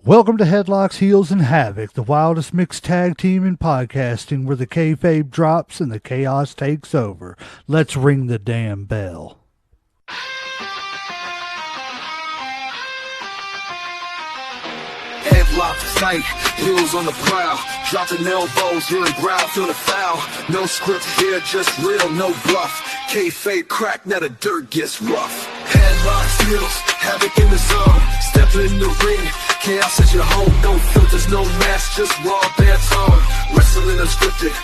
Welcome to Headlocks, Heels, and Havoc, the wildest mixed tag team in podcasting where the kayfabe drops and the chaos takes over. Let's ring the damn bell. Headlock tight, heels on the prowl, dropping elbows, hearing growl, feel the foul. No script here, just real, no bluff. Kayfabe crack, now the dirt gets rough. Headlocks, heels, havoc in the zone. Stepping in the ring, chaos at your home. No filters, no mask, just raw bare tone. Wrestling unscripted,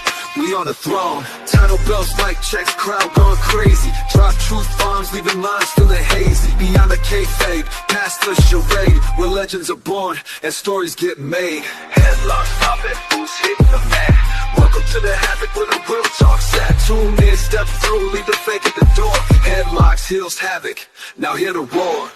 we on the throne. Title belts, mic checks, crowd going crazy. Drop truth bombs, leaving lines feeling hazy. Beyond the kayfabe, past the charade, where legends are born and stories get made. Headlock, stop it, who's hitting the mat? Welcome to the havoc where the real talk's at. Tune in, step through, leave the fake at the door. Headlocks, heels, havoc, now hear the roar.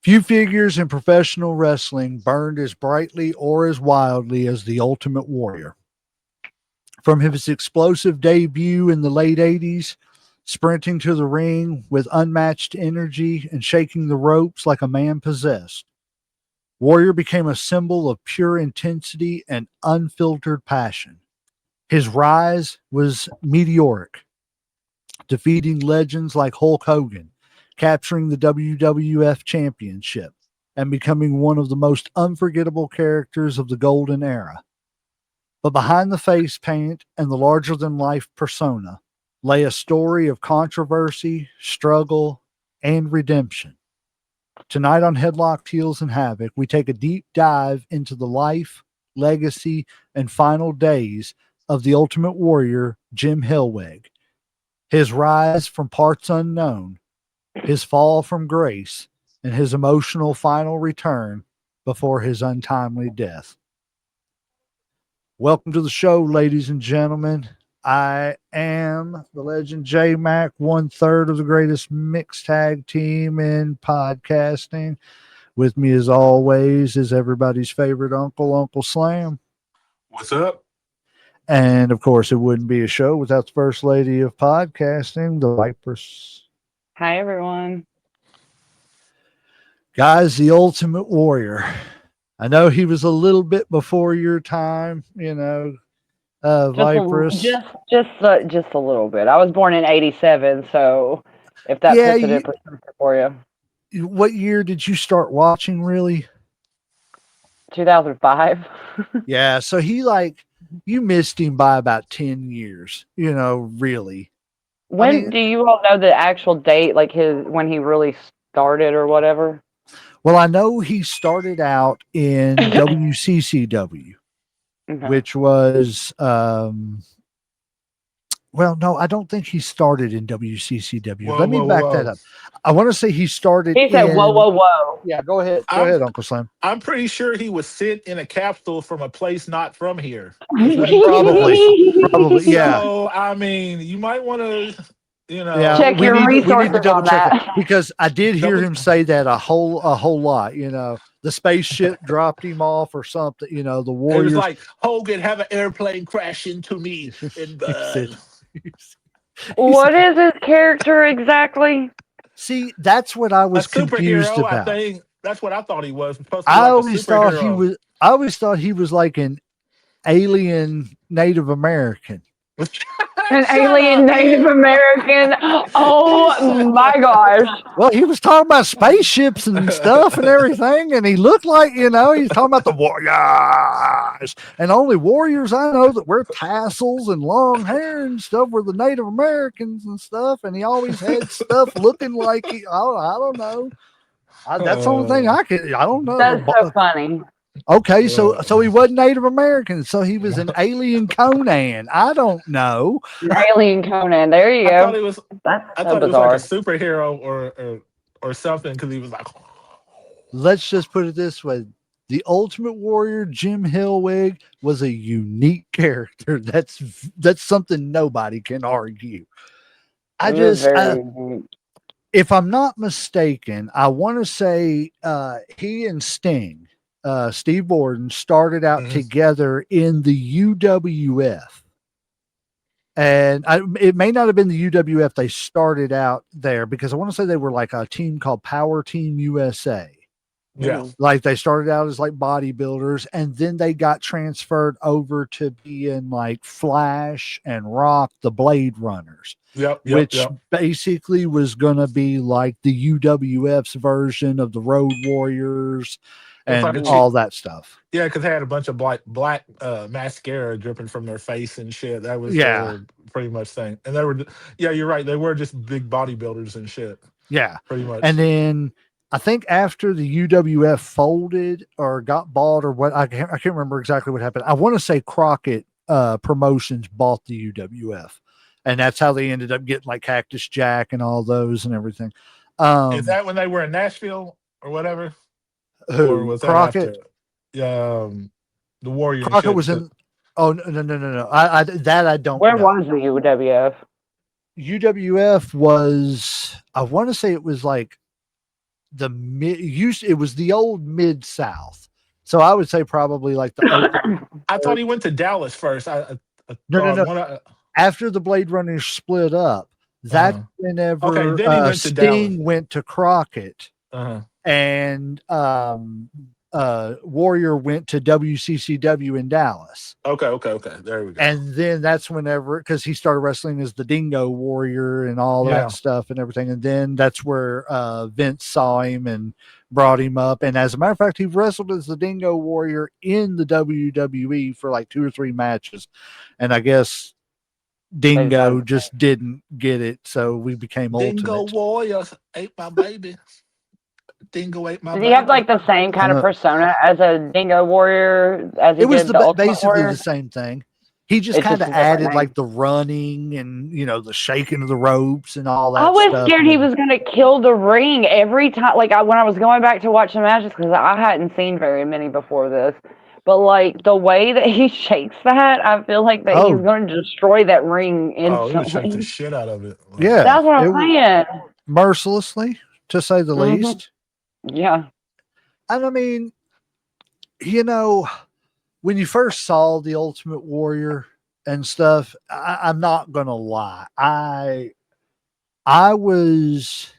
Few figures in professional wrestling burned as brightly or as wildly as the Ultimate Warrior. From his explosive debut in the late 80s, sprinting to the ring with unmatched energy and shaking the ropes like a man possessed, Warrior became a symbol of pure intensity and unfiltered passion. His rise was meteoric, defeating legends like Hulk Hogan, capturing the WWF Championship, and becoming one of the most unforgettable characters of the golden era. But behind the face paint and the larger-than-life persona lay a story of controversy, struggle, and redemption. Tonight on Headlocked Heels and Havoc, we take a deep dive into the life, legacy, and final days of the Ultimate Warrior, Jim Hellwig. His rise from parts unknown, his fall from grace, and his emotional final return before his untimely death. Welcome to the show, ladies and gentlemen. I am the legend J-Mac, 1/3 of the greatest mixed tag team in podcasting. With me, as always, is everybody's favorite uncle, Uncle Slam. What's up? And, of course, it wouldn't be a show without the first lady of podcasting, the Vipers. Hi, everyone. Guys, the Ultimate Warrior. I know he was a little bit before your time, Vipers. Just a little bit. I was born in '87, so if that puts it in perspective for you. What year did you start watching, really? 2005. Yeah, so you missed him by about 10 years, really. When do you all know the actual date, like when he really started or whatever? Well, I know he started out in WCCW, Okay. which was, no, I don't think he started in WCCW. Let me back that up. I want to say he started. He said, "Whoa, whoa, whoa!" Yeah, go ahead. Go ahead, Uncle Slam. I'm pretty sure he was sent in a capsule from a place not from here. Probably, yeah. So, I mean, you might want to, check your resources to double on check that. because I did hear him say that a whole lot. The spaceship dropped him off or something. The Warriors. It was like Hogan have an airplane crash into me and What is his character exactly? See, that's what I was confused about. I think that's what I thought he was. I always thought he was like an alien Native American. An alien Native American. Oh my gosh. Well, he was talking about spaceships and stuff and everything, and he looked like, he's talking about the warriors. And only warriors I know that wear tassels and long hair and stuff were the Native Americans and stuff, and he always had stuff looking like I don't know. That's the only thing I don't know. That's so funny. Okay, so he wasn't Native American, so he was an alien Conan. I don't know. Alien Conan. There you go. I thought it was. That's I so thought bizarre. it was like a superhero or something because he was like. Let's just put it this way: the Ultimate Warrior, Jim Hellwig, was a unique character. That's something nobody can argue. If I'm not mistaken, I want to say he and Sting. Steve Borden started out together in the UWF. And it may not have been the UWF they started out there, because I want to say they were like a team called Power Team USA. Yeah. Mhm. Like they started out as like bodybuilders, and then they got transferred over to being like Flash and Rock, the Blade Runners, Yep. which basically was going to be like the UWF's version of the Road Warriors It's like and a cheap, all that stuff. yeah, because they had a bunch of black mascara dripping from their face and shit. That was Yeah. their pretty much thing. And they were, yeah, you're right. They were just big bodybuilders and shit, Yeah. pretty much. And then I think after the UWF folded or got bought or what, I can't remember exactly what happened. I want to say Crockett Promotions bought the UWF, and that's how they ended up getting like Cactus Jack and all those and everything. Is that when they were in Nashville or whatever? Who? Or was that Crockett? after? The Warrior and Crockett shit. was in. Oh no! I don't Where know. was the UWF? UWF was. I want to say it was like the mid. It was the old Mid South. So I would say probably like the. I thought he went to Dallas first. No. After the Blade Runners split up, that's whenever Okay, then he went to Sting Dallas. went to Crockett, and Warrior went to WCCW in Dallas. Okay. There we go. And then that's whenever, because he started wrestling as the Dingo Warrior and all that stuff and everything. And then that's where Vince saw him and brought him up. And as a matter of fact, he wrestled as the Dingo Warrior in the WWE for like 2 or 3 matches. And I guess Dingo just didn't get it. So we became Dingo Ultimate. Warrior ate my baby. Dingo ate my baby. Did he have like the same kind of persona as a Dingo Warrior as he It was did the Ultimate basically Warrior? the same thing. He just It's kind of just a different added name. like the running and the shaking of the ropes and all that. I was stuff. scared he was going to kill the ring every time. Like when I was going back to watch the matches, because I hadn't seen very many before this. But like the way that he shakes that, I feel like that he's going to destroy that ring instantly. Oh, he shake the shit out of it. Yeah, that's what I'm saying. Mercilessly, to say the least. Yeah. And I mean, when you first saw the Ultimate Warrior and stuff, I'm not gonna lie, I was,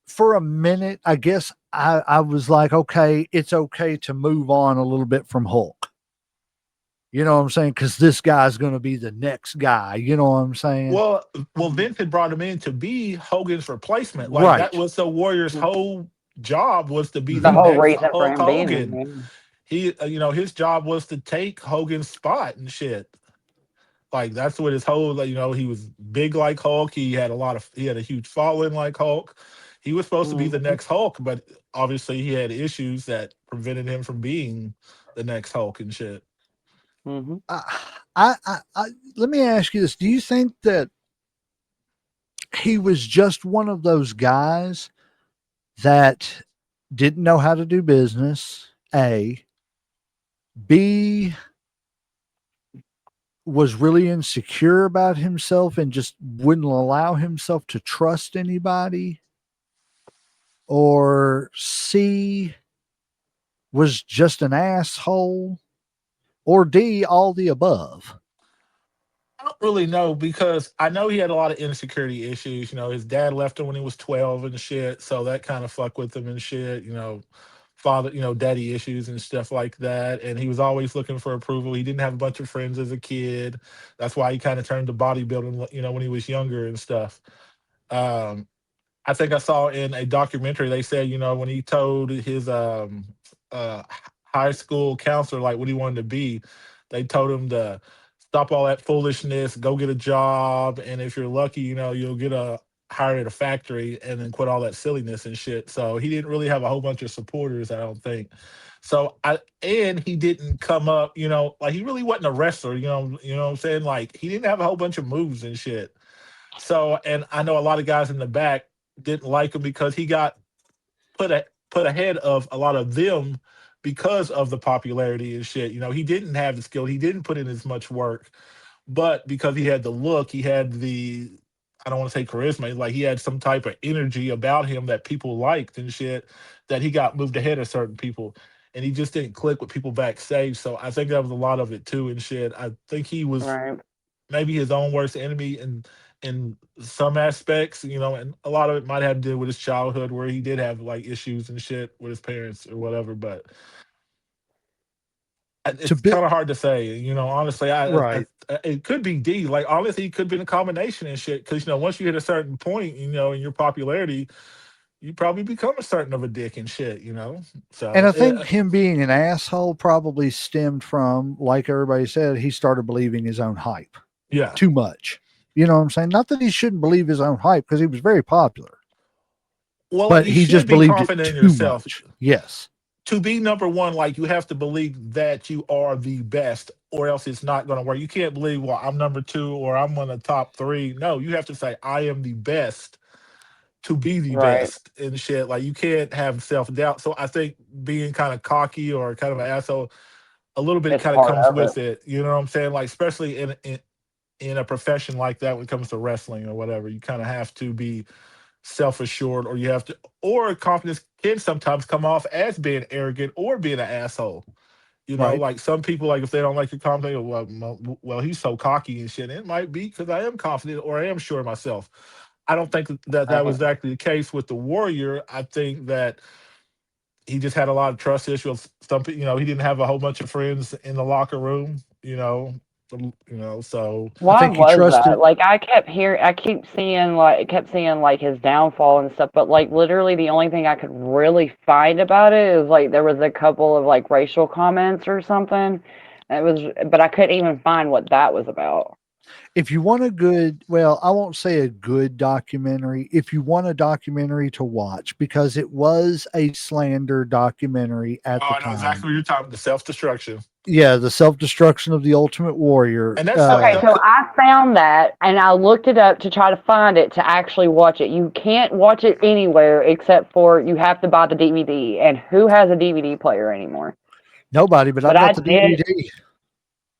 for a minute, I guess I was like, okay, it's okay to move on a little bit from Hulk. You know what I'm saying? Because this guy's going to be the next guy. You know what I'm saying? Well, Vince had brought him in to be Hogan's replacement. Like Right. that was the Warrior's whole job, was to be the whole next reason for Hulk him being Hogan. in. He, his job was to take Hogan's spot and shit. Like that's what his whole, he was big like Hulk. He had a huge following like Hulk. He was supposed to be the next Hulk, but obviously he had issues that prevented him from being the next Hulk and shit. Mm-hmm. Let me ask you this: do you think that he was just one of those guys that didn't know how to do business? A, B, was really insecure about himself and just wouldn't allow himself to trust anybody? Or C, was just an asshole? Or D, all the above? I don't really know, because I know he had a lot of insecurity issues. His dad left him when he was 12 and shit, so that kind of fucked with him and shit. Father, daddy issues and stuff like that. And he was always looking for approval. He didn't have a bunch of friends as a kid. That's why he kind of turned to bodybuilding, when he was younger and stuff. I think I saw in a documentary, they said, when he told his high school counselor like what he wanted to be, they told him to stop all that foolishness, go get a job, and if you're lucky, you'll get hired at a factory, and then quit all that silliness and shit. So he didn't really have a whole bunch of supporters, I don't think. So and he didn't come up, like he really wasn't a wrestler, you know what I'm saying? Like he didn't have a whole bunch of moves and shit. So, and I know a lot of guys in the back didn't like him because he got put ahead of a lot of them because of the popularity and shit. He didn't have the skill. He didn't put in as much work, but because he had the look, he had the, I don't want to say charisma, like he had some type of energy about him that people liked and shit, that he got moved ahead of certain people. and he just didn't click with people backstage. So I think that was a lot of it too and shit. I think he was Right. maybe his own worst enemy in some aspects, and a lot of it might have to do with his childhood where he did have like issues and shit with his parents or whatever. But To it's be kind of hard to say, honestly. right. It could be D. Like honestly, it could be a combination and shit. Because once you hit a certain point, in your popularity, you probably become a certain of a dick and shit. And So I think him being an asshole probably stemmed from, like everybody said, he started believing his own hype yeah. too much. You know what I'm saying? Not that he shouldn't believe his own hype because he was very popular, Well, but you he should just be believed it confident in too yourself. much. Yes. To be number one, like you have to believe that you are the best, or else it's not going to work. You can't believe, well, I'm number two or I'm one of the top three. No, you have to say I am the best to be the Right. best and shit. Like you can't have self doubt. So I think being kind of cocky or kind of an asshole, a little bit It's kind of part comes of it. with it. You know what I'm saying? Like especially in a profession like that when it comes to wrestling or whatever, you kind of have to be self-assured, or you have to, or confidence can sometimes come off as being arrogant or being an asshole. Right. Like some people, like if they don't like your comment, they go, well, he's so cocky and shit. And it might be because I am confident or I am sure of myself. I don't think that Right. was actually the case with the Warrior. I think that he just had a lot of trust issues. He didn't have a whole bunch of friends in the locker room. So I Why think he was that? trusted. Like I kept seeing like his downfall and stuff, but like literally the only thing I could really find about it is like there was a couple of like racial comments or something. But I couldn't even find what that was about. If you want a good, well, I won't say a good documentary, if you want a documentary to watch, because it was a slander documentary at the I know time. exactly what you're talking about, the self-destruction. Yeah, the self-destruction of the Ultimate Warrior. And that's Okay, so I found that and I looked it up to try to find it to actually watch it. You can't watch it anywhere except for you have to buy the DVD. And who has a DVD player anymore? Nobody, but But I've I got the did. DVD.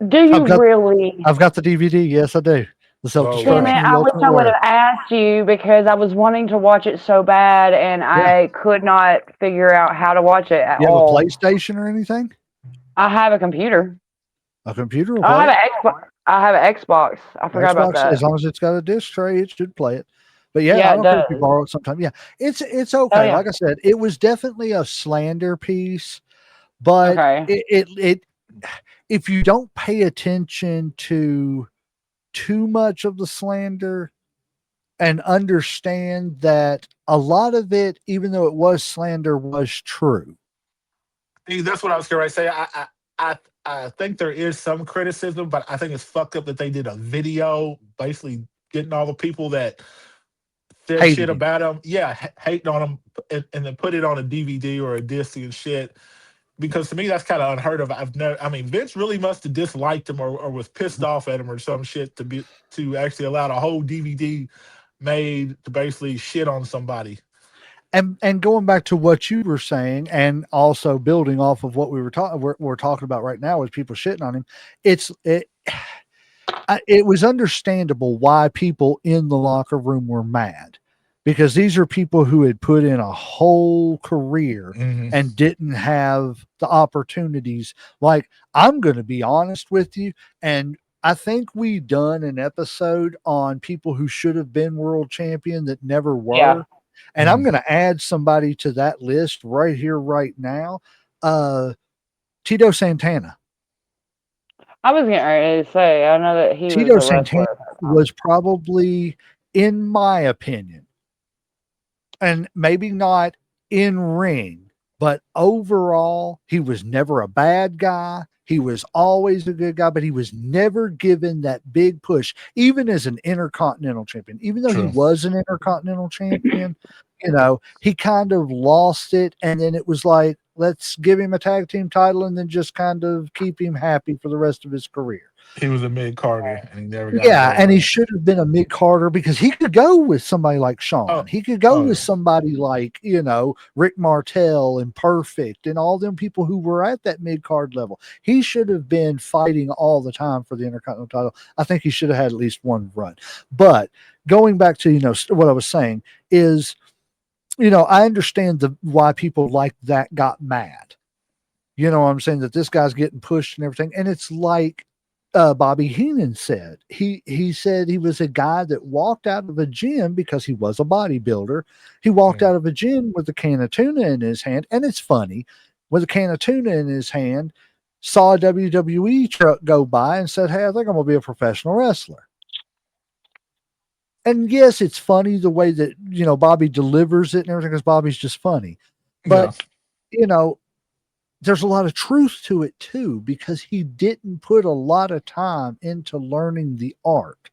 Do you I've got really? I've got the DVD. Yes, I do. The Oh Damn wow. self-destruction it, of the I wish Ultimate I would Warrior. have asked you because I was wanting to watch it so bad and Yeah. I could not figure out how to watch it at You have a all. PlayStation or anything? I have a computer. A computer will I play have it. an Xbox. I have an Xbox. I forgot about Xbox, that. as long as it's got a disc tray, it should play it. But yeah, I Yeah, it don't care if you does. borrow it sometime. Yeah, it's Oh okay. yeah. Like I said, it was definitely a slander piece, but Okay. it if you don't pay attention to too much of the slander and understand that a lot of it, even though it was slander, was true. See, that's what I was going to say. I think there is some criticism, but I think it's fucked up that they did a video basically getting all the people that said shit Hated him. about him, yeah, hating on him, and then put it on a DVD or a disc and shit. Because to me, that's kind of unheard of. I mean, Vince really must have disliked him or was pissed off at him or some shit to actually allow a whole DVD made to basically shit on somebody. And going back to what you were saying, and also building off of what we're talking about right now with people shitting on him, it was understandable why people in the locker room were mad, because these are people who had put in a whole career and didn't have the opportunities. Like, I'm going to be honest with you, and I think we done an episode on people who should have been world champion that never were. Yeah. And I'm going to add somebody to that list right here, right now. Tito Santana. I was getting ready to say, I know that he Tito was a Santana wrestler. was probably, in my opinion, and maybe not in ring, but overall, he was never a bad guy. He was always a good guy, but he was never given that big push, even as an intercontinental champion. Even though he was an intercontinental champion, he kind of lost it. And then it was like, let's give him a tag team title and then just kind of keep him happy for the rest of his career. He was a mid-carder and he never got Yeah, and he should have been a mid-carder because he could go with somebody like Shawn. Oh, he could go oh, with yeah. somebody like, Rick Martel and Perfect and all them people who were at that mid-card level. He should have been fighting all the time for the Intercontinental title. I think he should have had at least one run. But going back to, what I was saying is, I understand why people like that got mad. You know what I'm saying? That this guy's getting pushed and everything. And it's like Bobby Heenan said. He said he was a guy that walked out of a gym because he was a bodybuilder. He walked out of a gym with a can of tuna in his hand. And it's funny, with a can of tuna in his hand, saw a WWE truck go by and said, "Hey, I think I'm going to be a professional wrestler." And yes, it's funny the way that, you know, Bobby delivers it and everything, because Bobby's just funny. But, you know, there's a lot of truth to it too, because he didn't put a lot of time into learning the art.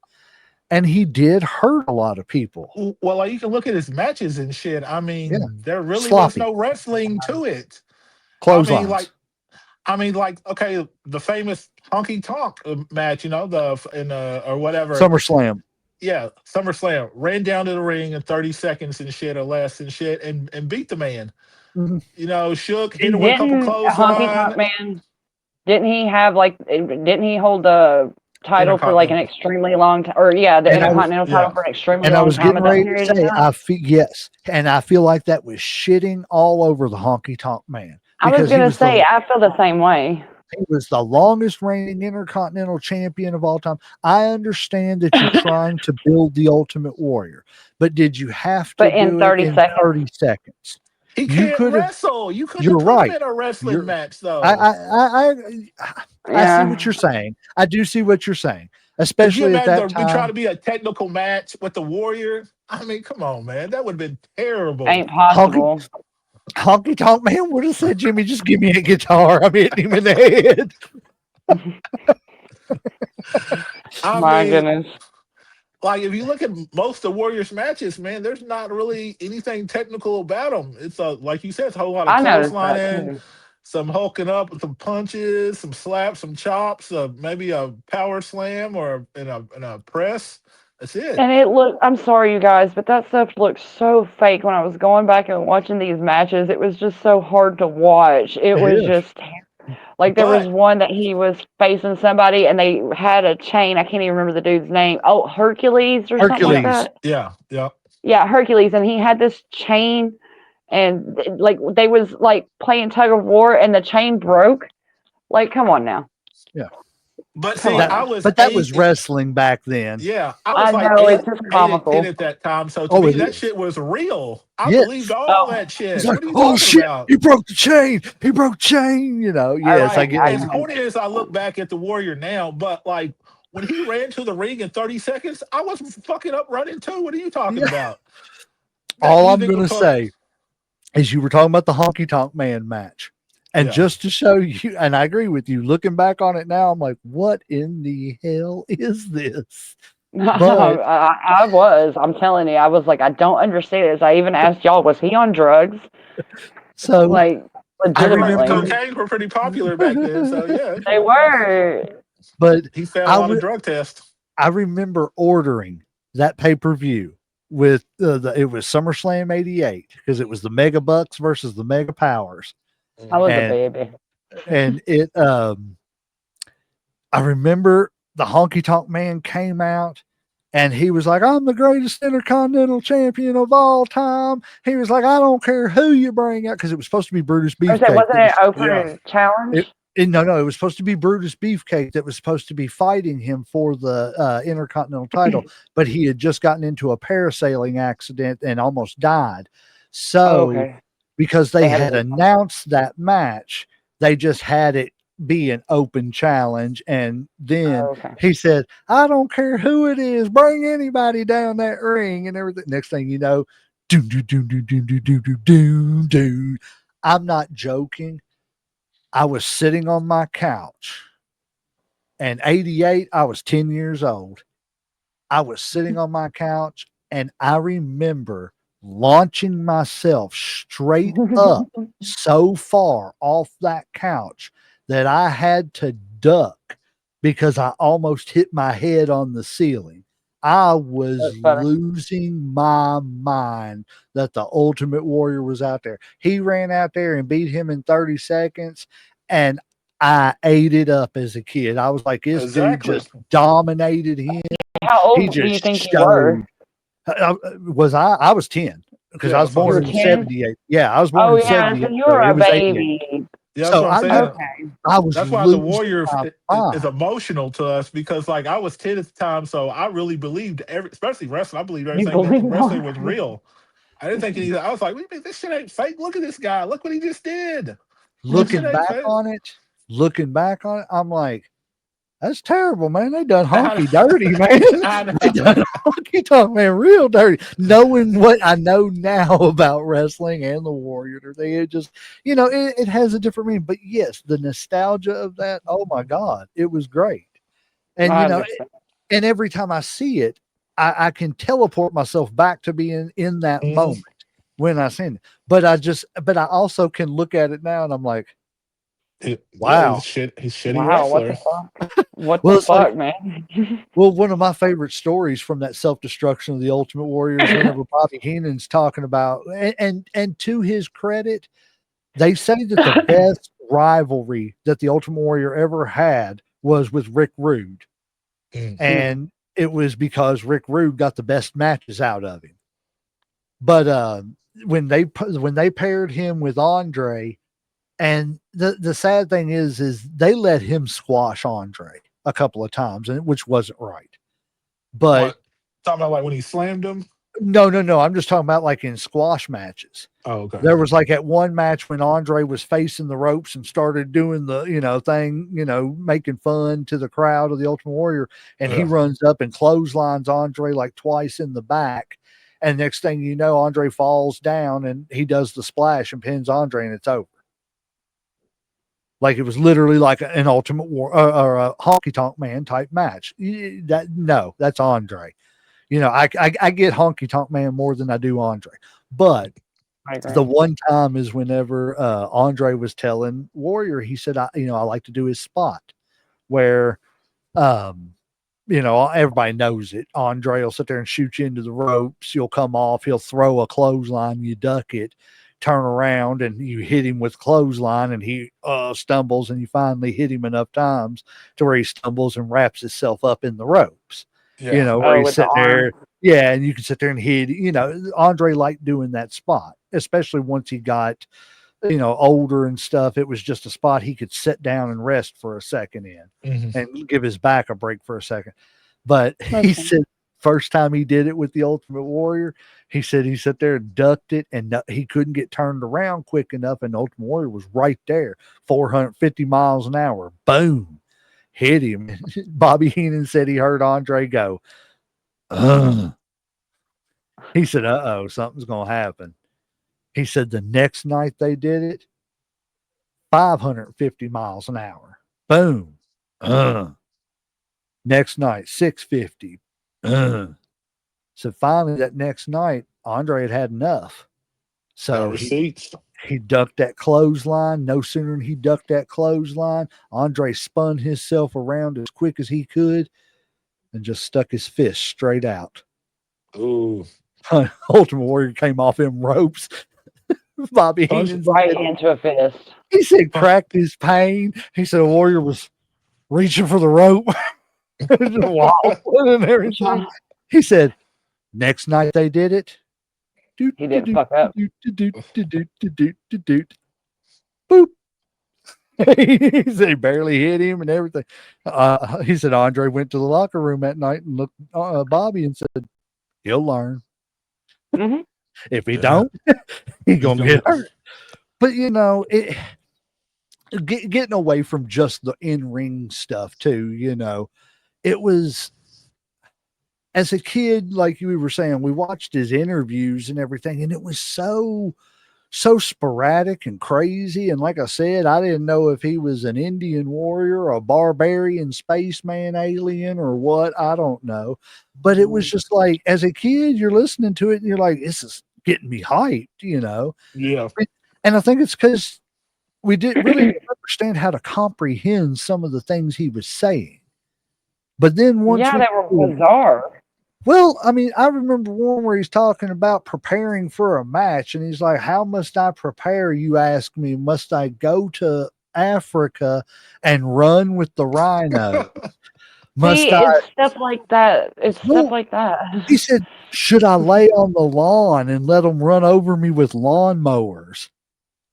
And he did hurt a lot of people. Well, like you can look at his matches and shit. I mean, Yeah. there really Sloppy. was no wrestling to it. Clotheslines. I mean, like, okay, the famous honky tonk match, you know, or whatever. SummerSlam. Yeah, SummerSlam. Ran down to the ring in 30 seconds and shit or less and shit and beat the man. Mm-hmm. You know, shook, hit him with a couple Honky Tonk Man, didn't he hold the title for like an extremely long time, or the Intercontinental title for an extremely long time at that period of time? Yes, and I feel like that was shitting all over the Honky Tonk Man. I was going to say, I feel the same way. He was the longest reigning Intercontinental Champion of all time. I understand that you're trying to build the Ultimate Warrior, but did you have to do it in 30 seconds? He can't wrestle. You could have put him in a wrestling match, though. I see what you're saying. I do see what you're saying, especially at that time. Try to be a technical match with the Warrior. I mean, come on, man. That would have been terrible. Ain't possible. Honky Tonk Man would have said, "Jimmy, just give me a guitar. I'm hitting him in the head." My goodness. Like, if you look at most of the Warriors matches, man, there's not really anything technical about them. It's like you said, it's a whole lot of clotheslining, some hulking up, some punches, some slaps, some chops, maybe a power slam or in a press. That's it. And I'm sorry, you guys, but that stuff looked so fake when I was going back and watching these matches. It was just so hard to watch. It was just like there was one that he was facing somebody and they had a chain. I can't even remember the dude's name. Oh, Hercules or something like that. Yeah, Hercules. And he had this chain and like they was like playing tug of war and the chain broke. Like, come on now. Yeah. But see, that was wrestling back then. Yeah, I know, it's just comical at that time. So to me, that shit was real. I believed all that shit. It's like, oh shit, about? He broke the chain. He broke chain. You know, yes, I get it. As corny as I look back at the Warrior now, but like when he ran to the ring in 30 seconds, I was fucking up running too. What are you talking about? All I'm gonna say is you were talking about the Honky Tonk Man match. And just to show you, and I agree with you, looking back on it now, I'm like, what in the hell is this? But, I'm telling you, I was like, I don't understand this. I even asked y'all, was he on drugs? So, like, legitimately. Cocaine were pretty popular back then, so yeah. They were. But he failed a lot of drug tests. I remember ordering that pay-per-view with it was SummerSlam 88 because it was the Mega Bucks versus the Mega Powers. I was a baby. And it I remember the Honky Tonk Man came out and he was like, "I'm the greatest Intercontinental Champion of all time." He was like, "I don't care who you bring out," because it was supposed to be Brutus Beefcake. Wasn't it an open challenge? No, it was supposed to be Brutus Beefcake that was supposed to be fighting him for the Intercontinental title, but he had just gotten into a parasailing accident and almost died. So because they had announced that match, they just had it be an open challenge. And then he said, "I don't care who it is, bring anybody down that ring," and everything. Next thing you know, doom, doom, doom, doom, doom, doom, doom, doom, doom. I'm not joking. I was sitting on my couch, and 88, I was 10 years old. I was sitting on my couch, and I remember launching myself straight up so far off that couch that I had to duck because I almost hit my head on the ceiling. I was losing my mind that the Ultimate Warrior was out there. He ran out there and beat him in 30 seconds, and I ate it up as a kid. I was like, this dude just dominated him. How old do you think you were? I was 10 because I was born in 78. Yeah, I was born in 78. So you were a baby. Yeah, that's So what I'm I saying. Okay. I was That's why the losing Warrior my is mind. emotional to us because, like, I was 10 at the time, so I really believed especially wrestling. I believed You everything that believe wrestling was that? real. I didn't think anything. I was like, "What do you mean this shit ain't fake? Look at this guy. Look what he just did. This shit Looking ain't back fake." on it, I'm like, that's terrible, man. They done I, honky dirty, man. I They know. done honky tonk, man, real dirty. Knowing what I know now about wrestling and the Warrior, it just, it has a different meaning. But yes, the nostalgia of that, oh my God, it was great. And, I understand. and every time I see it, I can teleport myself back to being in that Mhm. moment when I seen it. But I also can look at it now and I'm like, Yeah, wow. he's shitty Wow, what the wrestler. fuck? What Well, the it's like, fuck, man? well, one of my favorite stories from that self-destruction of the Ultimate Warrior is whenever Bobby Heenan's talking about, and to his credit, they say that the best rivalry that the Ultimate Warrior ever had was with Rick Rude, Mm. and it was because Rick Rude got the best matches out of him. But when they paired him with Andre, and the sad thing is they let him squash Andre a couple of times, and which wasn't right. But What? Talking about like when he slammed him? no. I'm just talking about like in squash matches. Oh, okay. There was like at one match when Andre was facing the ropes and started doing the, thing, making fun to the crowd of the Ultimate Warrior. And he Yeah. runs up and clotheslines Andre like twice in the back. And next thing you know, Andre falls down and he does the splash and pins Andre and it's over. Like it was literally like an Ultimate War or a Honky Tonk Man type match. That's Andre. I get Honky Tonk Man more than I do Andre. But I agree. the one time is whenever Andre was telling Warrior, he said, I like to do his spot where, everybody knows it. Andre will sit there and shoot you into the ropes. You'll come off. He'll throw a clothesline. You duck it, turn around, and you hit him with clothesline, and he stumbles, and you finally hit him enough times to where he stumbles and wraps himself up in the ropes. Yeah. Where he's With the sitting there. arm. Yeah, and you can sit there and hit, Andre liked doing that spot, especially once he got, older and stuff. It was just a spot he could sit down and rest for a second in Mhm. and give his back a break for a second. But he Okay. said first time he did it with the Ultimate Warrior, he said he sat there and ducked it and he couldn't get turned around quick enough. And Ultimate Warrior was right there, 450 miles an hour. Boom. Hit him. Bobby Heenan said he heard Andre go, he said, something's going to happen. He said the next night they did it, 550 miles an hour. Boom. Next night, 650. So finally, that next night, Andre had enough. So Receipts. he ducked that clothesline. No sooner than he ducked that clothesline, Andre spun himself around as quick as he could and just stuck his fist straight out. Ooh. Ultimate Warrior came off them ropes. Bobby Heenan Right into a fist. He said cracked his pain. He said a Warrior was reaching for the rope. And everything. He said next night they did it. He didn't fuck up. Boop. He said he barely hit him and everything. He said Andre went to the locker room that night and looked Bobby and said, he'll learn. Mhm. If he don't, he's gonna get hurt. But getting away from just the in-ring stuff too, it was, as a kid, like we were saying, we watched his interviews and everything, and it was so sporadic and crazy. And like I said, I didn't know if he was an Indian warrior, a barbarian, spaceman, alien, or what. I don't know. But it was just like, as a kid, you're listening to it and you're like, this is getting me hyped, Yeah. And I think it's because we didn't really understand how to comprehend some of the things he was saying. But then once they were bizarre. Well, I mean, I remember one where he's talking about preparing for a match, and he's like, how must I prepare, you ask me? Must I go to Africa and run with the rhino? It's stuff like that. Stuff like that. He said, should I lay on the lawn and let them run over me with lawnmowers?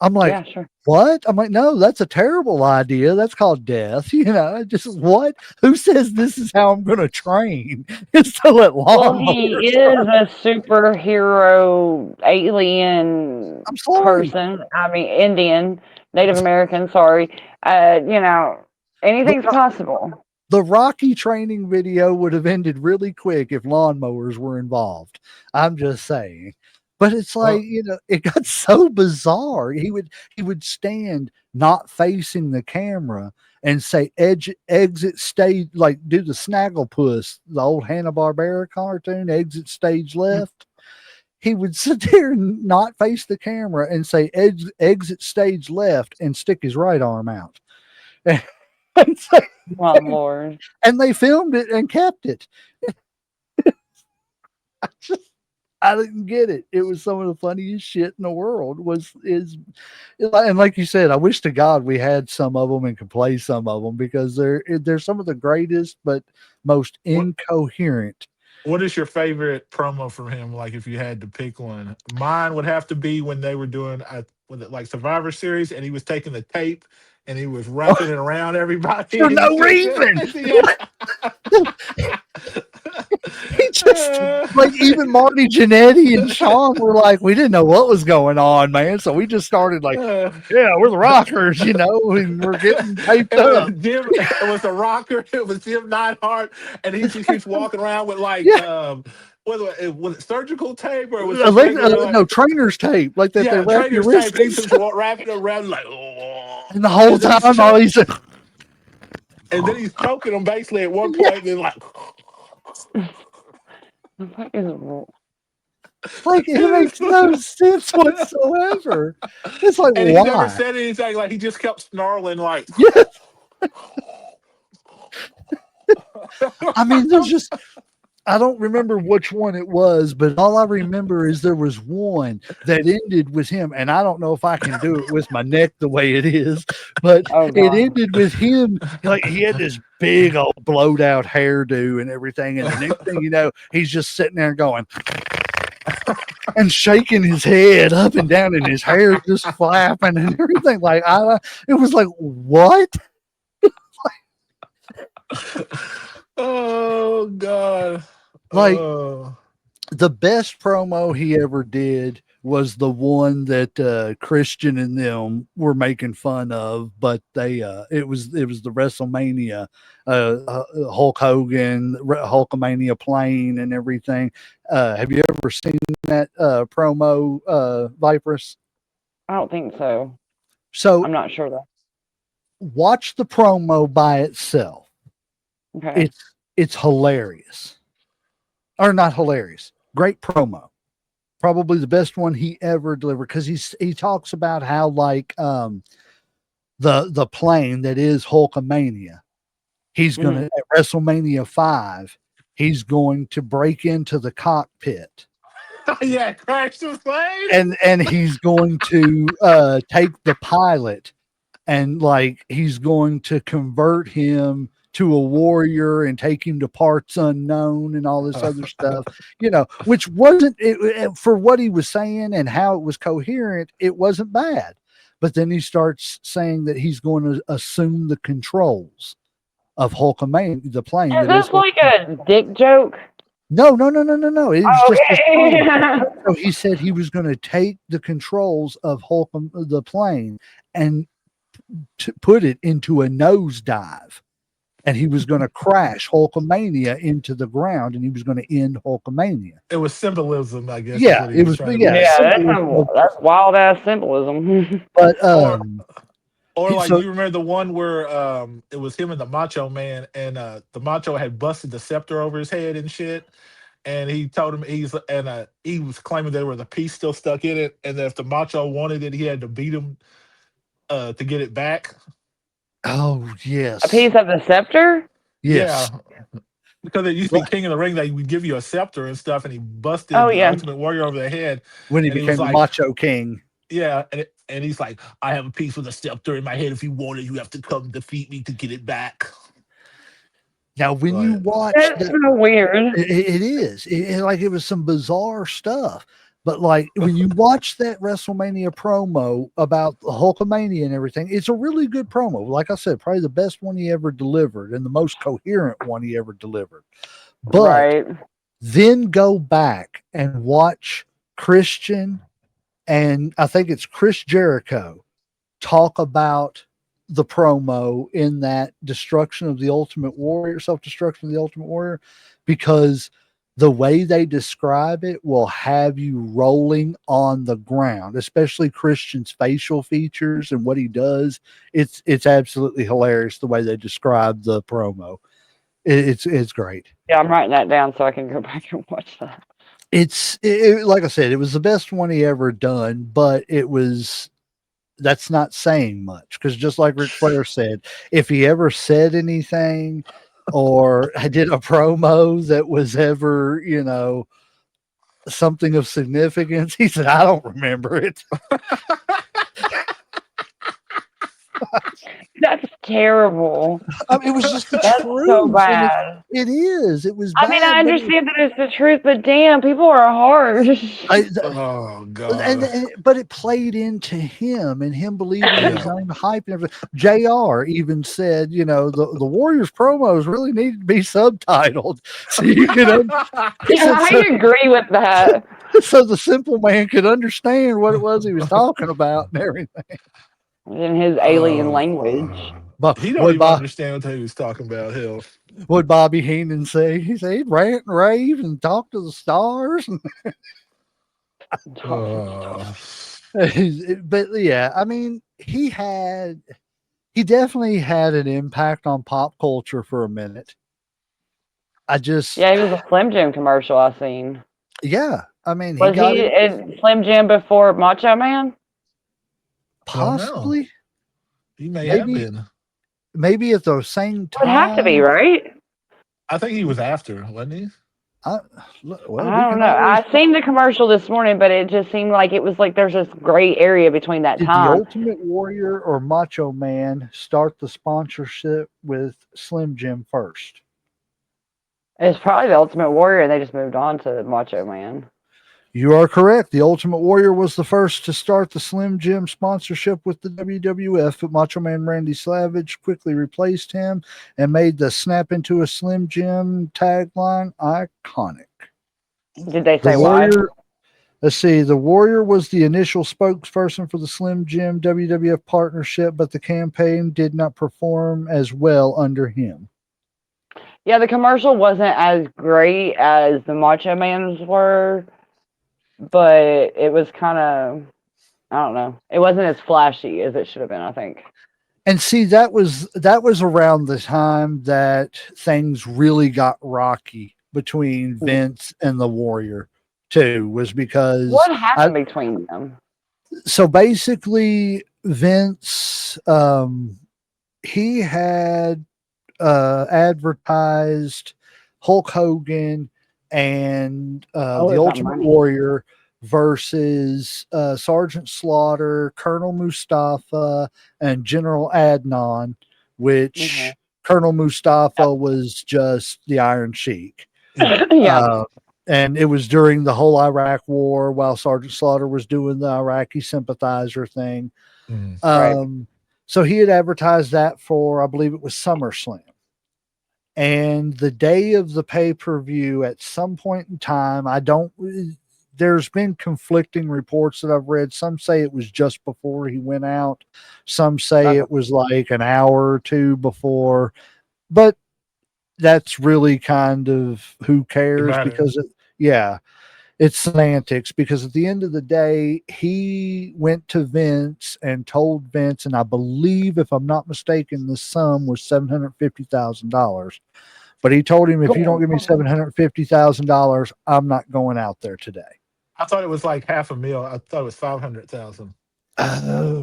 I'm like, Yeah, sure. what? I'm like, no, that's a terrible idea. That's called death. Just what? Who says this is how I'm going to train? Is to let Well, he is a superhero alien I'm sorry. person. I mean, Indian, Native American. Sorry. Anything's possible. The Rocky training video would have ended really quick if lawnmowers were involved. I'm just saying. But it's like, it got so bizarre. He would stand not facing the camera and say exit stage, like do the Snagglepuss, the old Hanna-Barbera cartoon, exit stage left. He would sit there and not face the camera and say exit stage left and stick his right arm out. Oh, Lord. And they filmed it and kept it. I didn't get it. It was some of the funniest shit in the world. And like you said, I wish to God we had some of them and could play some of them, because they're some of the greatest but most incoherent. What is your favorite promo from him? Like, if you had to pick one, mine would have to be when they were doing like Survivor Series, and he was taking the tape and he was wrapping it around everybody for no reason. He just like, even Marty Jannetty and Sean were like, we didn't know what was going on, man. So we just started like, yeah, we're the Rockers, and we're getting taped up. It was the Rocker. It was Jim Neidhart, and he just keeps walking around with like, was it surgical tape or was it no, trainer's tape, like that? Yeah, they wrap your trainer's tape. wrist. He's just wrapping it around like, oh. And the whole time, all he's like, and then he's choking him basically at one point, and then like. Like, it makes no sense whatsoever. It's like, and why? He never said anything. Like, he just kept snarling. Like, yes. I mean, I don't remember which one it was, but all I remember is there was one that ended with him, and I don't know if I can do it with my neck the way it is, but it ended with him, like, he had this big old blowed out hairdo and everything, and the next thing you know, he's just sitting there going and shaking his head up and down, and his hair just flapping and everything. Like, it was like, what? Oh God. Like, the best promo he ever did was the one that Christian and them were making fun of, but it was the WrestleMania, Hulk Hogan, Hulkamania plane and everything. Have you ever seen that promo, Viperous? I don't think so. So I'm not sure though. Watch the promo by itself. Okay. It's hilarious. Or not hilarious. Great promo. Probably the best one he ever delivered, because he talks about how, like, the plane that is Hulkamania, he's gonna at WrestleMania 5, he's going to break into the cockpit. Yeah, crash the plane. And he's going to take the pilot, and like, he's going to convert him to a warrior and take him to parts unknown and all this other stuff, which wasn't it, for what he was saying and how it was coherent. It wasn't bad, but then he starts saying that he's going to assume the controls of Hulkamania, the plane. Is this like a dick joke? No. It was just so he said he was going to take the controls of the plane and put it into a nosedive. And he was going to crash Hulkamania into the ground, and he was going to end Hulkamania. It was symbolism, I guess. Yeah, it was. That's wild ass symbolism. But or like, you remember the one where it was him and the Macho Man, and the Macho had busted the scepter over his head and shit, and he told him he was claiming there was a piece still stuck in it, and that if the Macho wanted it, he had to beat him to get it back. Oh, yes. A piece of the scepter? Yes. Yeah. Because it used to be King of the Ring, they would give you a scepter and stuff, and he busted the Ultimate Warrior over the head. When he became the Macho King. Yeah, and he's like, I have a piece with a scepter in my head. If you want it, you have to come defeat me to get it back. Now, when you watch... That's so weird. It is. It was some bizarre stuff. But like when you watch that WrestleMania promo about the Hulkamania and everything, it's a really good promo. Like I said, probably the best one he ever delivered and the most coherent one he ever delivered. But Right. then go back and watch Christian and I think it's Chris Jericho talk about the promo in that destruction of the Ultimate Warrior, self-destruction of the Ultimate Warrior, because the way they describe it will have you rolling on the ground, especially Christian's facial features and what he does. It's absolutely hilarious the way they describe the promo. It's great. Yeah, I'm writing that down so I can go back and watch that. Like I said, it was the best one he ever done, but that's not saying much because just like Ric Flair said, if he ever said anything or I did a promo that was ever, something of significance, he said, I don't remember it. That's terrible. I mean, it was just the That's truth. so and bad. it is. It was I mean, bad. I But understand that it's the truth, but damn, people are harsh. Oh God. but it played into him and him believing his Yeah. own hype and everything. JR even said, the Warriors promos really needed to be subtitled so you could I agree with that. so the simple man could understand what it was he was talking about and everything. In his alien language. But He don't even understand what he was talking about. Hell. what Bobby Heenan say? He said he'd rant and rave and talk to the stars. But yeah, I mean, he definitely had an impact on pop culture for a minute. Yeah, he was a Slim Jim commercial I seen. Yeah, I mean, Was he in Slim Jim before Macho Man? Possibly. He may have been. Maybe at the same time. It would have to be, right? I think he was after, wasn't he? I don't know. I seen the commercial this morning, but it just seemed like it was like there's this gray area between that Did time. the Ultimate Warrior or Macho Man start the sponsorship with Slim Jim first? It's probably the Ultimate Warrior, and they just moved on to Macho Man. You are correct. The Ultimate Warrior was the first to start the Slim Jim sponsorship with the WWF, but Macho Man Randy Savage quickly replaced him and made the snap into a Slim Jim tagline iconic. Did they say why? Let's see. The Warrior was the initial spokesperson for the Slim Jim WWF partnership, but the campaign did not perform as well under him. Yeah, the commercial wasn't as great as the Macho Man's were, but it was kind of, I don't know. It wasn't as flashy as it should have been, I think. And see, that was around the time that things really got rocky between Vince and the Warrior too, was because what happened between them? So basically Vince he had advertised Hulk Hogan and the Ultimate Warrior versus Sergeant Slaughter, Colonel Mustafa, and General Adnan, which Colonel Mustafa was just the Iron Sheik. Yeah. And it was during the whole Iraq war while Sergeant Slaughter was doing the Iraqi sympathizer thing. So he had advertised that for, I believe it was SummerSlam. And the day of the pay-per-view, at some point in time, there's been conflicting reports that I've read. Some say it was just before he went out. Some say it was like an hour or two before. But that's really kind of who cares because it's semantics, because at the end of the day, he went to Vince and told Vince, and I believe, if I'm not mistaken, the sum was $750,000. But he told him, if you don't give me $750,000, I'm not going out there today. I thought it was like $500,000. I thought it was 500,000.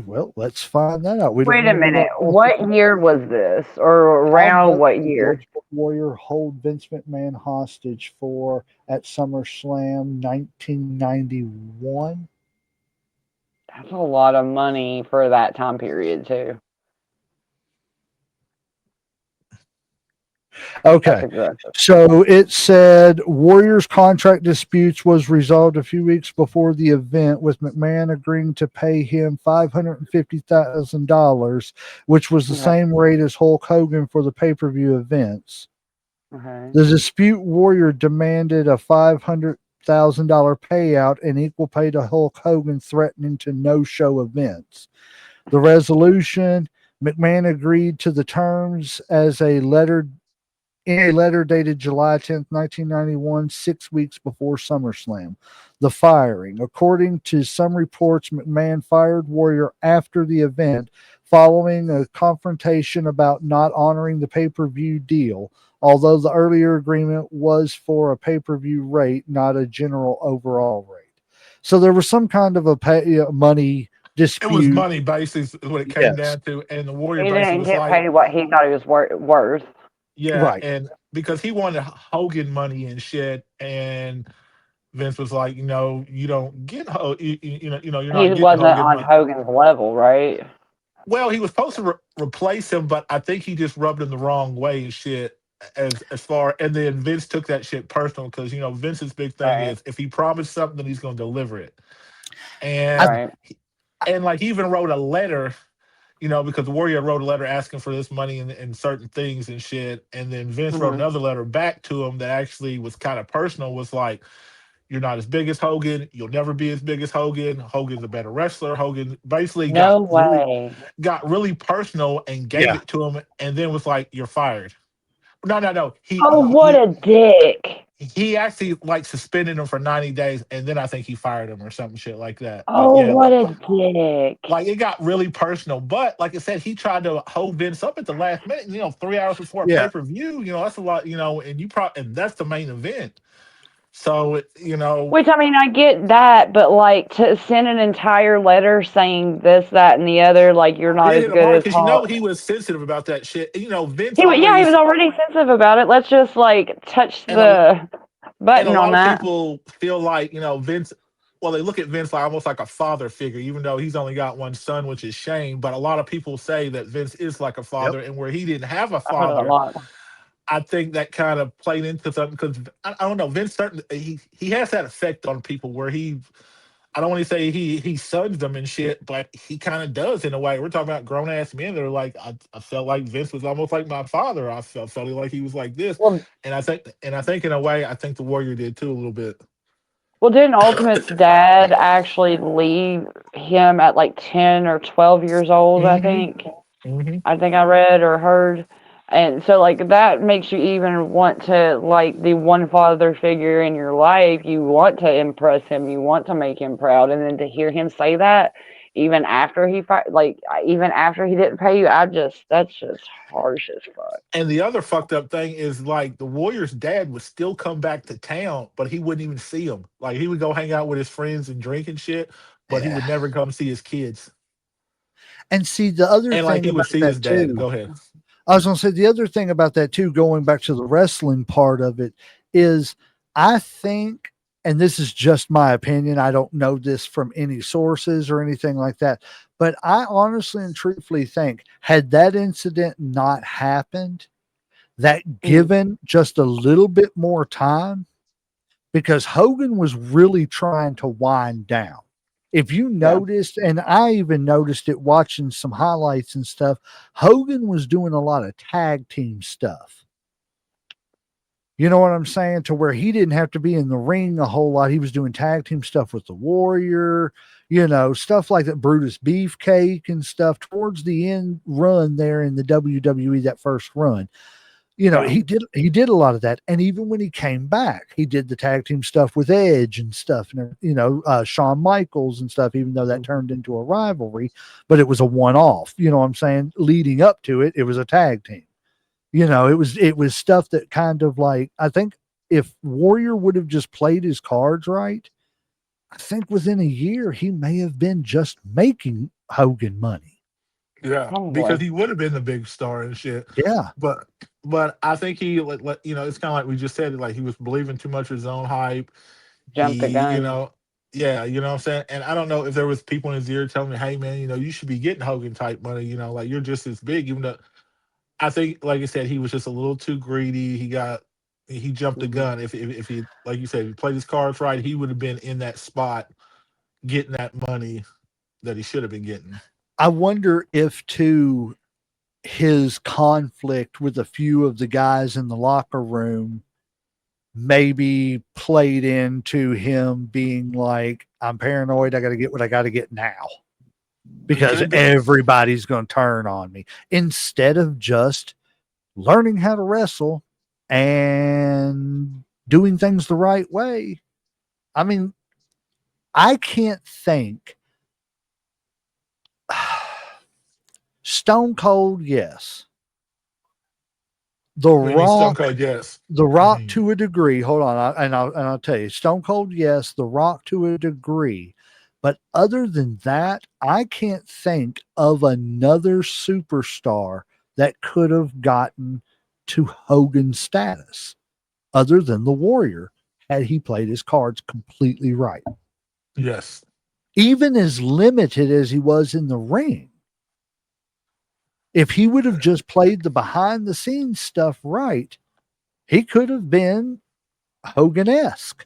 Well, let's find that out. Wait a minute. What year was this, or around what year? Warrior hold Vince McMahon hostage for at SummerSlam 1991. That's a lot of money for that time period too. Okay. That's aggressive. So it said Warriors contract disputes was resolved a few weeks before the event, with McMahon agreeing to pay him $550,000, which was the Okay. same rate as Hulk Hogan for the pay-per-view events. Okay. The dispute Warrior demanded a $500,000 payout and equal pay to Hulk Hogan, threatening to no-show events. The resolution, McMahon agreed to the terms as a letter in a letter dated July 10th, 1991, 6 weeks before SummerSlam. The firing. According to some reports, McMahon fired Warrior after the event, following a confrontation about not honoring the pay per view deal, although the earlier agreement was for a pay per view rate, not a general overall rate. So there was some kind of a money It was dispute. money basis is what it came Yes. down to, and the Warrior He basically didn't was get like, paid what he thought he was worth. yeah, Right. and because he wanted Hogan money and shit, and Vince was like, you don't get you're He not getting wasn't Hogan on money. Hogan's level, right? Well, he was supposed to replace him, but I think he just rubbed him the wrong way and shit. As far, and then Vince took that shit personal because Vince's big thing Right. is if he promised something, then he's going to deliver it. And I, Right. like he even wrote a letter, because Warrior wrote a letter asking for this money and certain things and shit. And then Vince wrote Hmm. another letter back to him that actually was kind of personal. Was like, you're not as big as Hogan. You'll never be as big as Hogan. Hogan's a better wrestler. Hogan basically No way. got really personal and gave yeah. it to him, and then was like, "You're fired." No, no, no. Oh, what a dick. He actually like suspended him for 90 days, and then I think he fired him or something shit like that. But Oh, yeah, what a dick. like it got really personal. But like I said, he tried to hold Vince up at the last minute. 3 hours before a Yeah. pay per view. That's a lot. And and that's the main event. So Which, I mean, I get that, but like to send an entire letter saying this, that, and the other, like you're not it as hit him good hard as because Hawk. he was sensitive about that shit. Vince Yeah, he was always already sensitive about it. Let's just like touch and a the and a button on lot of that. people feel like Vince. Well, they look at Vince like almost like a father figure, even though he's only got one son, which is Shane. But a lot of people say that Vince is like a Yep. father, and where he didn't have a I've heard it a father, lot. I think that kind of played into something because I don't know. Vince certainly he has that effect on people where I don't want to say he sons them and shit, but he kind of does in a way. We're talking about grown ass men that are like, I felt like Vince was almost like my father. I felt like he was like this, Well, and I think in a way, I think the Warrior did too a little bit. didn't Ultimate's dad actually leave him at like 10 or 12 years old, I Mm-hmm. think? Mm-hmm. I think I read or heard. And so, like, that makes you even want to, like, the one father figure in your life, you want to impress him, you want to make him proud. And then to hear him say that, even after even after he didn't pay you, that's just harsh as fuck. And the other fucked up thing is like the Warrior's dad would still come back to town, but he wouldn't even see him. Like he would go hang out with his friends and drink and shit, but he Yeah. would never come see his kids. And see, the other And like thing he would about see his that dad. too, Go ahead. I was going to say the other thing about that too, going back to the wrestling part of it, is I think, and this is just my opinion, I don't know this from any sources or anything like that, but I honestly and truthfully think had that incident not happened, that given just a little bit more time, because Hogan was really trying to wind down. If you noticed, and I even noticed it watching some highlights and stuff, Hogan was doing a lot of tag team stuff. You know what I'm saying? To where he didn't have to be in the ring a whole lot. He was doing tag team stuff with the Warrior, stuff like that, Brutus Beefcake and stuff towards the end run there in the WWE, that first run. He did a lot of that. And even when he came back, he did the tag team stuff with Edge and stuff, and Shawn Michaels and stuff, even though that turned into a rivalry, but it was a one-off, you know what I'm saying? Leading up to it, it was a tag team. It was stuff that kind of like, I think if Warrior would have just played his cards right, I think within a year he may have been just making Hogan money. Yeah, because he would have been the big star and shit. Yeah. But I think he it's kind of like we just said, like he was believing too much of his own hype. Jumped the gun. Yeah, you know what I'm saying? And I don't know if there was people in his ear telling me, hey man, you should be getting Hogan type money, like you're just as big, even though I think, like I said, he was just a little too greedy. He jumped the Mhm. gun. If he, like you said, if he played his cards right, he would have been in that spot getting that money that he should have been getting. I wonder if too his conflict with a few of the guys in the locker room maybe played into him being like, I'm paranoid. I got to get what I got to get now because could be. everybody's going to turn on me instead of just learning how to wrestle and doing things the right way. I mean, I can't think. Stone Cold, yes. The What do you mean, Stone Rock, Cold? Yes. The Rock Mhm. to a degree. Hold on, I'll tell you. Stone Cold, yes. The Rock to a degree, but other than that, I can't think of another superstar that could have gotten to Hogan's status other than the Warrior had he played his cards completely right. Yes. Even as limited as he was in the ring, if he would have just played the behind the scenes stuff right, he could have been Hogan-esque,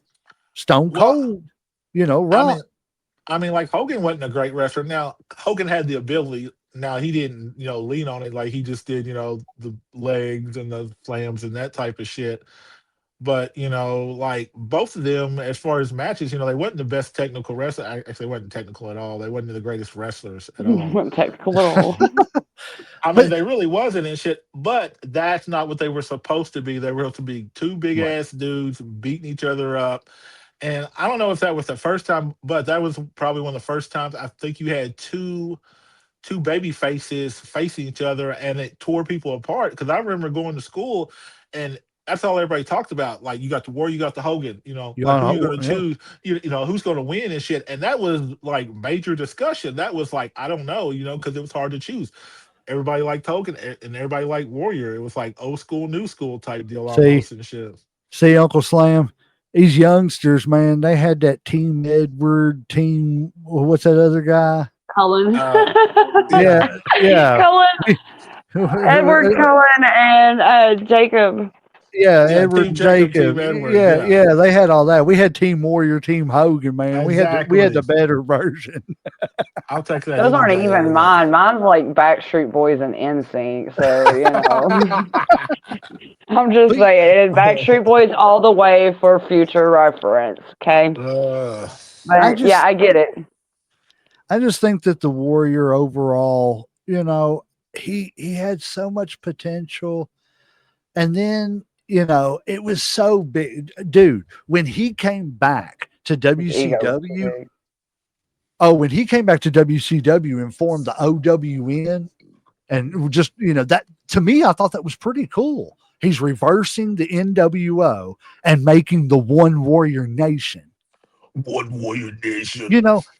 Stone Well, Cold, I Rock. mean, like Hogan wasn't a great wrestler. Now Hogan had the ability. Now he didn't, lean on it like he just did, the legs and the slams and that type of shit. But like both of them, as far as matches, they wasn't the best technical wrestler. Actually, they wasn't technical at all. They wasn't the greatest wrestlers at all. Wasn't technical at all. I mean, But they really wasn't and shit. But that's not what they were supposed to be. They were supposed to be two big right. ass dudes beating each other up. And I don't know if that was the first time, but that was probably one of the first times I think you had two baby faces facing each other, and it tore people apart. Because I remember going to school, and that's all everybody talked about. Like, you got the War, you got the Hogan. You Like, who know, you going to yeah. choose? Who's going to win and shit. And that was like major discussion. That was like, I don't know, because it was hard to choose. Everybody liked Hogan, and everybody liked Warrior. It was like old school, new school type deal See, almost and shit. Uncle Slam, these youngsters, man, they had that Team Edward, what's that other guy? Cullen. Uh, Yeah, yeah. yeah. Cullen. Edward Cullen and Jacob. Yeah, Yeah, Edward Team and Jacob, Team Jacob. Edward. Yeah, Yeah, yeah, they had all that. We had Team Warrior, Team Hogan, man. We had the exactly. better version. I'll take that Those any aren't day over even that. mine. Mine's like Backstreet Boys and NSYNC. So, I'm just But saying, Backstreet Boys all the way for future reference. Okay. Uh, I But yeah, just I get it. I just think that the Warrior overall, he had so much potential. And then, it was so big. Dude, when he came back to His ego was too WCW, big. when he came back to WCW and formed the OWN, and just, that to me, I thought that was pretty cool. He's reversing the NWO and making the One Warrior Nation. One Warrior Nation.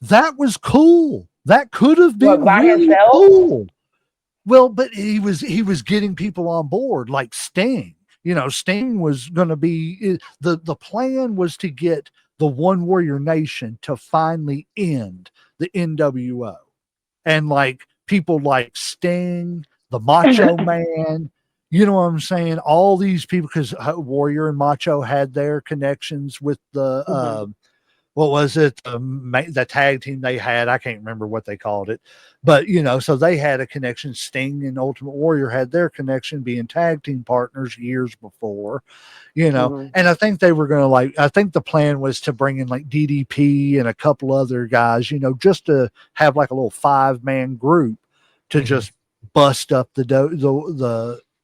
That was cool. That could have What, been by really himself? cool. Well, but he was getting people on board like Sting. Sting was going to be the plan was to get the One Warrior Nation to finally end the NWO. And like people like Sting, the Macho Man, you know what I'm saying? All these people, because Warrior and Macho had their connections with the what was it? The tag team they had. I can't remember what they called it, but so they had a connection. Sting and Ultimate Warrior had their connection being tag team partners years before, Mhm. and I think they were going to I think the plan was to bring in like DDP and a couple other guys, just to have like a little 5-man group to just bust up the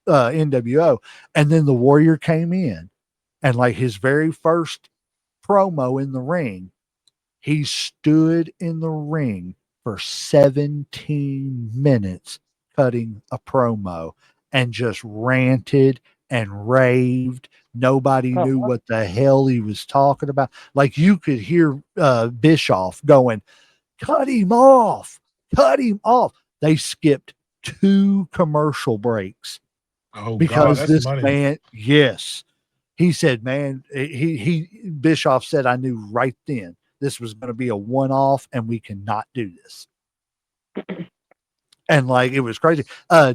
NWO. And then the Warrior came in and like his very first promo in the ring, he stood in the ring for 17 minutes cutting a promo and just ranted and raved. Nobody Oh, knew what the hell he was talking about. Like you could hear Bischoff going, cut him off, cut him off. They skipped 2 commercial breaks Oh God, because that's this money. man, yes, he said, man, he Bischoff said, I knew right then this was going to be a one-off and we cannot do this. And like, it was crazy.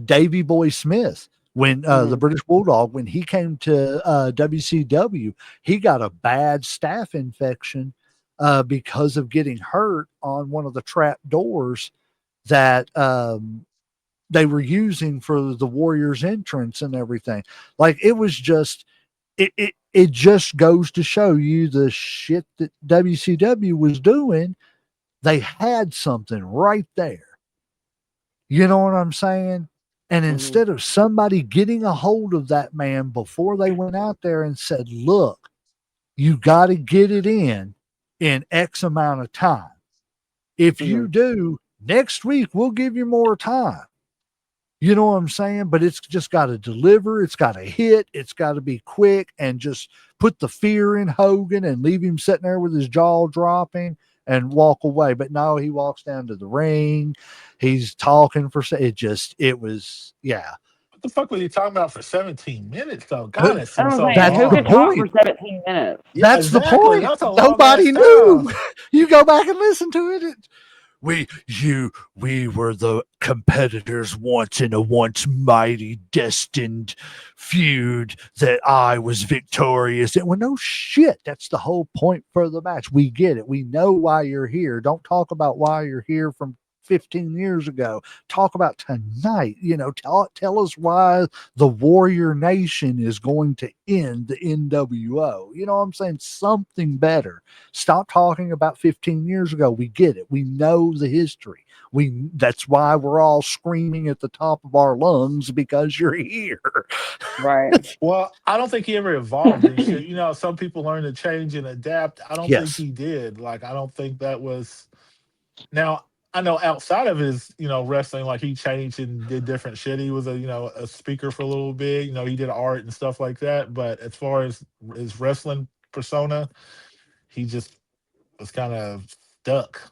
Davey Boy Smith when the British Bulldog, when he came to WCW, he got a bad staph infection because of getting hurt on one of the trap doors that they were using for the Warriors entrance and everything. Like, it was just, it just goes to show you the shit that WCW was doing. They had something right there. You know what I'm saying? And instead of somebody getting a hold of that man before they went out there and said, look, you got to get it in X amount of time. If you do, next week we'll give you more time. You know what I'm saying? But it's just got to deliver. It's got to hit. It's got to be quick, and just put the fear in Hogan and leave him sitting there with his jaw dropping and walk away. But no, he walks down to the ring. He's talking for it was, yeah. What the fuck were you talking about for 17 minutes though? God, it I seems don't so That's who the could talk for point. 17 minutes? Yeah, That's exactly. the point. That's a long Nobody ass knew. time. You go back and listen to it. We were the competitors once in a once mighty destined feud that I was victorious in. Well, no shit. That's the whole point for the match. We get it. We know why you're here. Don't talk about why you're here from 15 years ago. Talk about tonight. You know, tell us why the Warrior Nation is going to end the NWO. You know what I'm saying? Something better. Stop talking about 15 years ago. We get it. We know the history. That's why we're all screaming at the top of our lungs, because you're here. Right. Well, I don't think he ever evolved and shit. You know, some people learn to change and adapt. I don't think Yes. he did. Like, I don't think that was. Now, I know outside of his, wrestling, like he changed and did different shit. He was a speaker for a little bit. You know, he did art and stuff like that. But as far as his wrestling persona, he just was kind of stuck.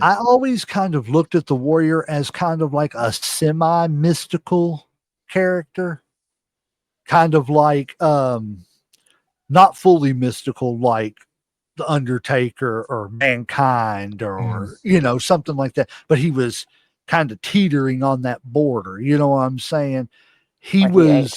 I always kind of looked at the Warrior as kind of like a semi-mystical character, kind of like not fully mystical like the Undertaker or Mankind or something like that, but he was kind of teetering on that border. You know what I'm saying? He was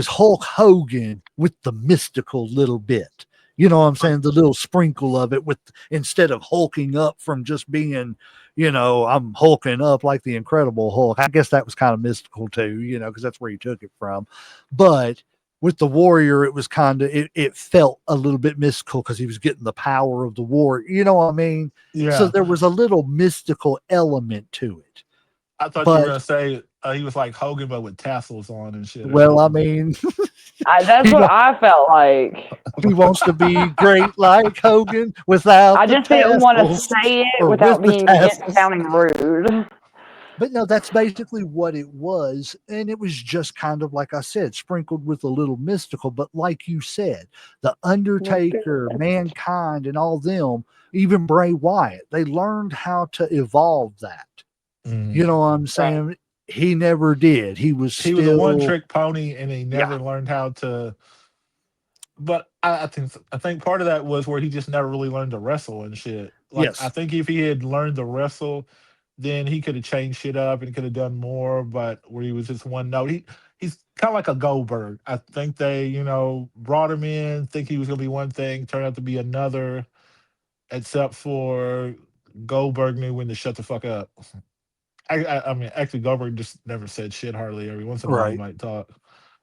Hulk Hogan with the mystical little bit. You know what I'm saying? The little sprinkle of it, with, instead of hulking up from just being, I'm hulking up like the Incredible Hulk. I guess that was kind of mystical too, because that's where he took it from. But with the Warrior, it was kind of, it felt a little bit mystical because he was getting the power of the Warrior. You know what I mean? Yeah. So there was a little mystical element to it. I thought you were going to say he was like Hogan, but with tassels on and shit. Well, I mean, that's what I felt like. He wants to be great like Hogan without. I just didn't want to say it without sounding rude. But no, that's basically what it was. And it was just kind of, like I said, sprinkled with a little mystical. But like you said, the Undertaker, Mankind, and all them, even Bray Wyatt, they learned how to evolve that. You know what I'm saying? Right. He never did. He was a one-trick pony, and he never learned how to. But I think part of that was where he just never really learned to wrestle and shit. Like, yes. I think if he had learned to wrestle, then he could have changed shit up and could have done more. But where he was just one note, he's kind of like a Goldberg. I think they, brought him in, think he was going to be one thing, turned out to be another. Except for Goldberg knew when to shut the fuck up. I mean, actually, Goldberg just never said shit hardly. Every once in a while, he might talk.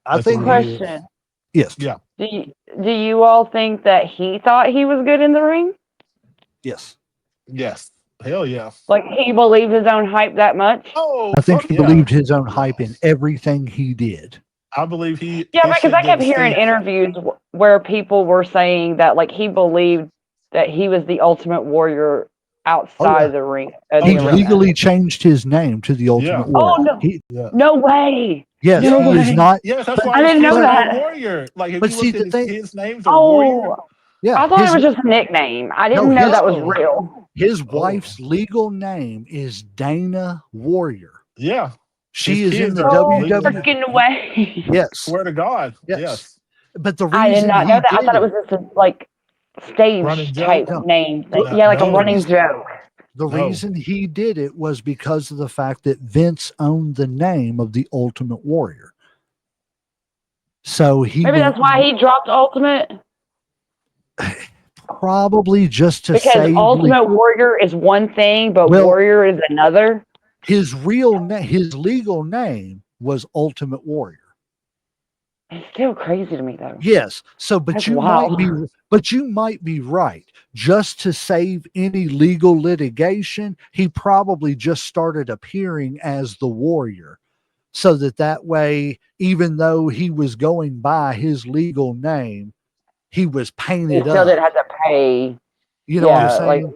I think. Question. Yes. Yeah. Do you all think that he thought he was good in the ring? Yes. Yes. Hell yeah. Like, he believed his own hype that much? Oh, I think he believed his own hype in everything he did. I believe he. Yeah, because I kept hearing interviews where people were saying that, like, he believed that he was the Ultimate Warrior outside the ring. He legally changed his name to the Ultimate Warrior. Oh, no. No way. Yes, no he is not. Yes, that's why I didn't know that. Warrior. Like, but see, his name's a Warrior. Yeah, I thought it was just a nickname. I didn't know that was real. His wife's legal name is Dana Warrior. Yeah. She is in the WWE. Freaking way. Yes. Swear to God. Yes. But the reason I did not know that. I thought it was just a, like, stage type name. Yeah, like a running joke. The reason he did it was because of the fact that Vince owned the name of the Ultimate Warrior. So he Maybe went that's why he dropped Ultimate. probably just to Because save Ultimate Warrior is one thing, but Well- Warrior is another. his his legal name was Ultimate Warrior. It's still crazy to me, though. Yes. So, but That's you wild. might be right. Just to save any legal litigation, he probably just started appearing as the Warrior, so that way, even though he was going by his legal name, he was He painted still didn't up. have to pay. You know what I'm Yeah, saying? like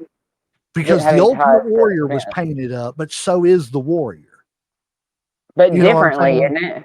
Because have the any ties Ultimate to Warrior was Vince. painted up, but so is the Warrior. but You know what I'm differently, saying? isn't it?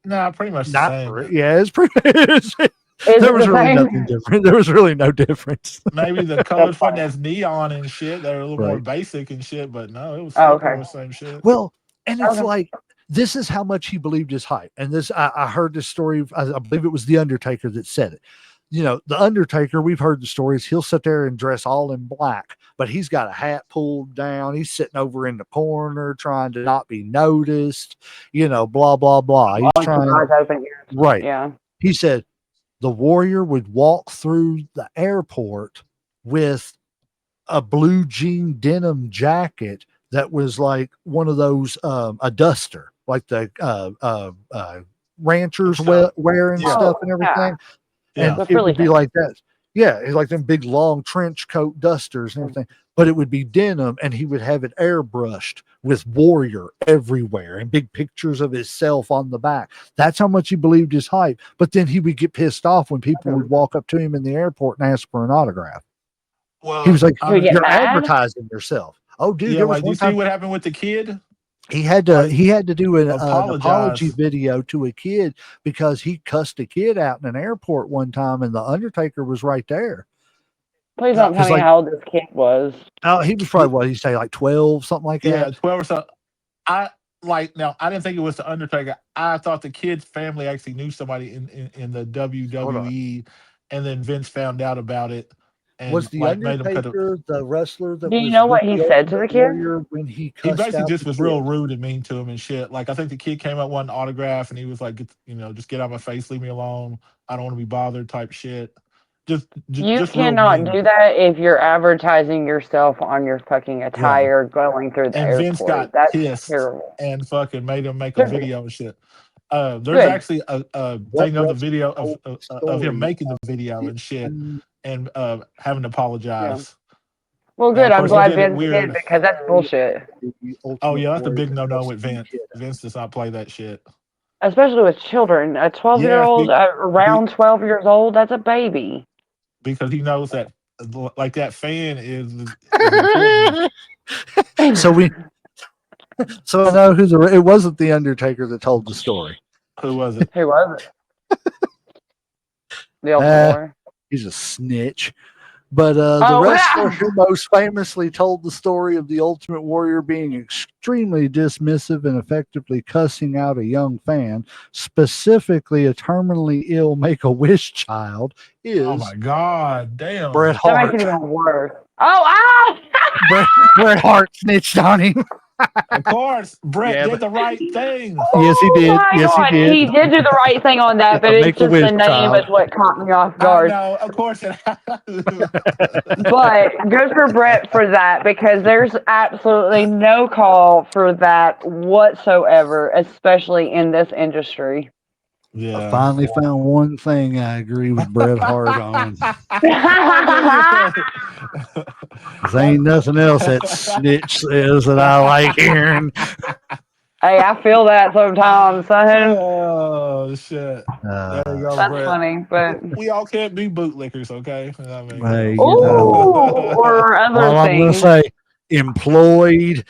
Nah, pretty much the Not same. for, yeah, it's pretty. Is There it was the really same? nothing different. There was really no difference. Maybe the colored one funny. that's neon and shit, they're a little more Right. basic and shit, but no, it was Oh, still pretty okay. much the same shit. Well, and it's Okay. like this is how much he believed his hype. And this, I heard this story. I believe it was the Undertaker that said it. You know, the Undertaker. We've heard the stories. He'll sit there and dress all in black, but he's got a hat pulled down. He's sitting over in the corner trying to not be noticed. You know, blah blah blah. He's Eyes trying. open, ears. Right. Yeah. He said the Warrior would walk through the airport with a blue jean denim jacket that was like one of those a duster, like the ranchers wear and Yeah. stuff and Oh, yeah. everything. Yeah. And The it frilly would be thing. like that. Yeah, it's like them big long trench coat dusters and everything. But it would be denim, and he would have it airbrushed with Warrior everywhere and big pictures of himself on the back. That's how much he believed his hype. But then he would get pissed off when people would walk up to him in the airport and ask for an autograph. Well, He was like, I mean, get "You're mad? advertising yourself." Oh, dude, yeah, there was like, you one see time what happened with the kid? he had to do an apology Apologize. video to a kid because he cussed a kid out in an airport one time, and the Undertaker was right there. Please don't tell It's me like- how old this kid was. Oh, he was probably what he say, like 12, something like Yeah, that. 12 or so. I didn't think it was the Undertaker. I thought the kid's family actually knew somebody in the WWE, and then Vince found out about it. And Was the made him cut Undertaker the wrestler that Do you was know what with he the said to the Ultimate kid? Warrior when he He cussed basically out just the was kid? real rude and mean to him and shit. Like, I think the kid came up, wanted an autograph, and he was like, just get out of my face, leave me alone. I don't want to be bothered type shit. You just real cannot mean. do that if you're advertising yourself on your fucking attire going through the And airport. Vince got That's pissed terrible. and fucking made him make a Good. video and shit. There's Good. actually a thing of the video of story him making the video and shit, and having to apologize. Well, Now, good. of I'm course, he glad did it Vince did weird. because that's bullshit. Oh yeah, that's a big no with Vince. Vince does not play that shit. Especially with children. A 12-year-old, around 12 years old, that's a baby. Because he knows that, like, that fan is important. So I know it wasn't the Undertaker that told the story. Who was it? Who was it? The Ultimate Warrior. He's a snitch. But the Oh, wrestler wow. who most famously told the story of the Ultimate Warrior being extremely dismissive and effectively cussing out a young fan, specifically a terminally ill Make-A-Wish child, is Oh my god, damn. Bret That Hart. makes it even worse. Oh, Bret Hart snitched on him. Of course, Bret Yeah, did the right thing. Yes, he did. my Yes, God. he did. He did do the right thing on that, but Yeah, it's just Make-A-Wish the name child. is what caught me off I guard. know, of course it But good for Brett for that because there's absolutely no call for that whatsoever, especially in this industry. I Yeah. finally found one thing I agree with Bret Hart on. There ain't nothing else that snitch says that I like hearing. Hey, I feel that sometimes, son. Oh shit. There you go, That's Brett. funny, but We all can't be bootlickers, okay? I mean, Hey, you ooh, know. or other All I'm going to things. say, employed,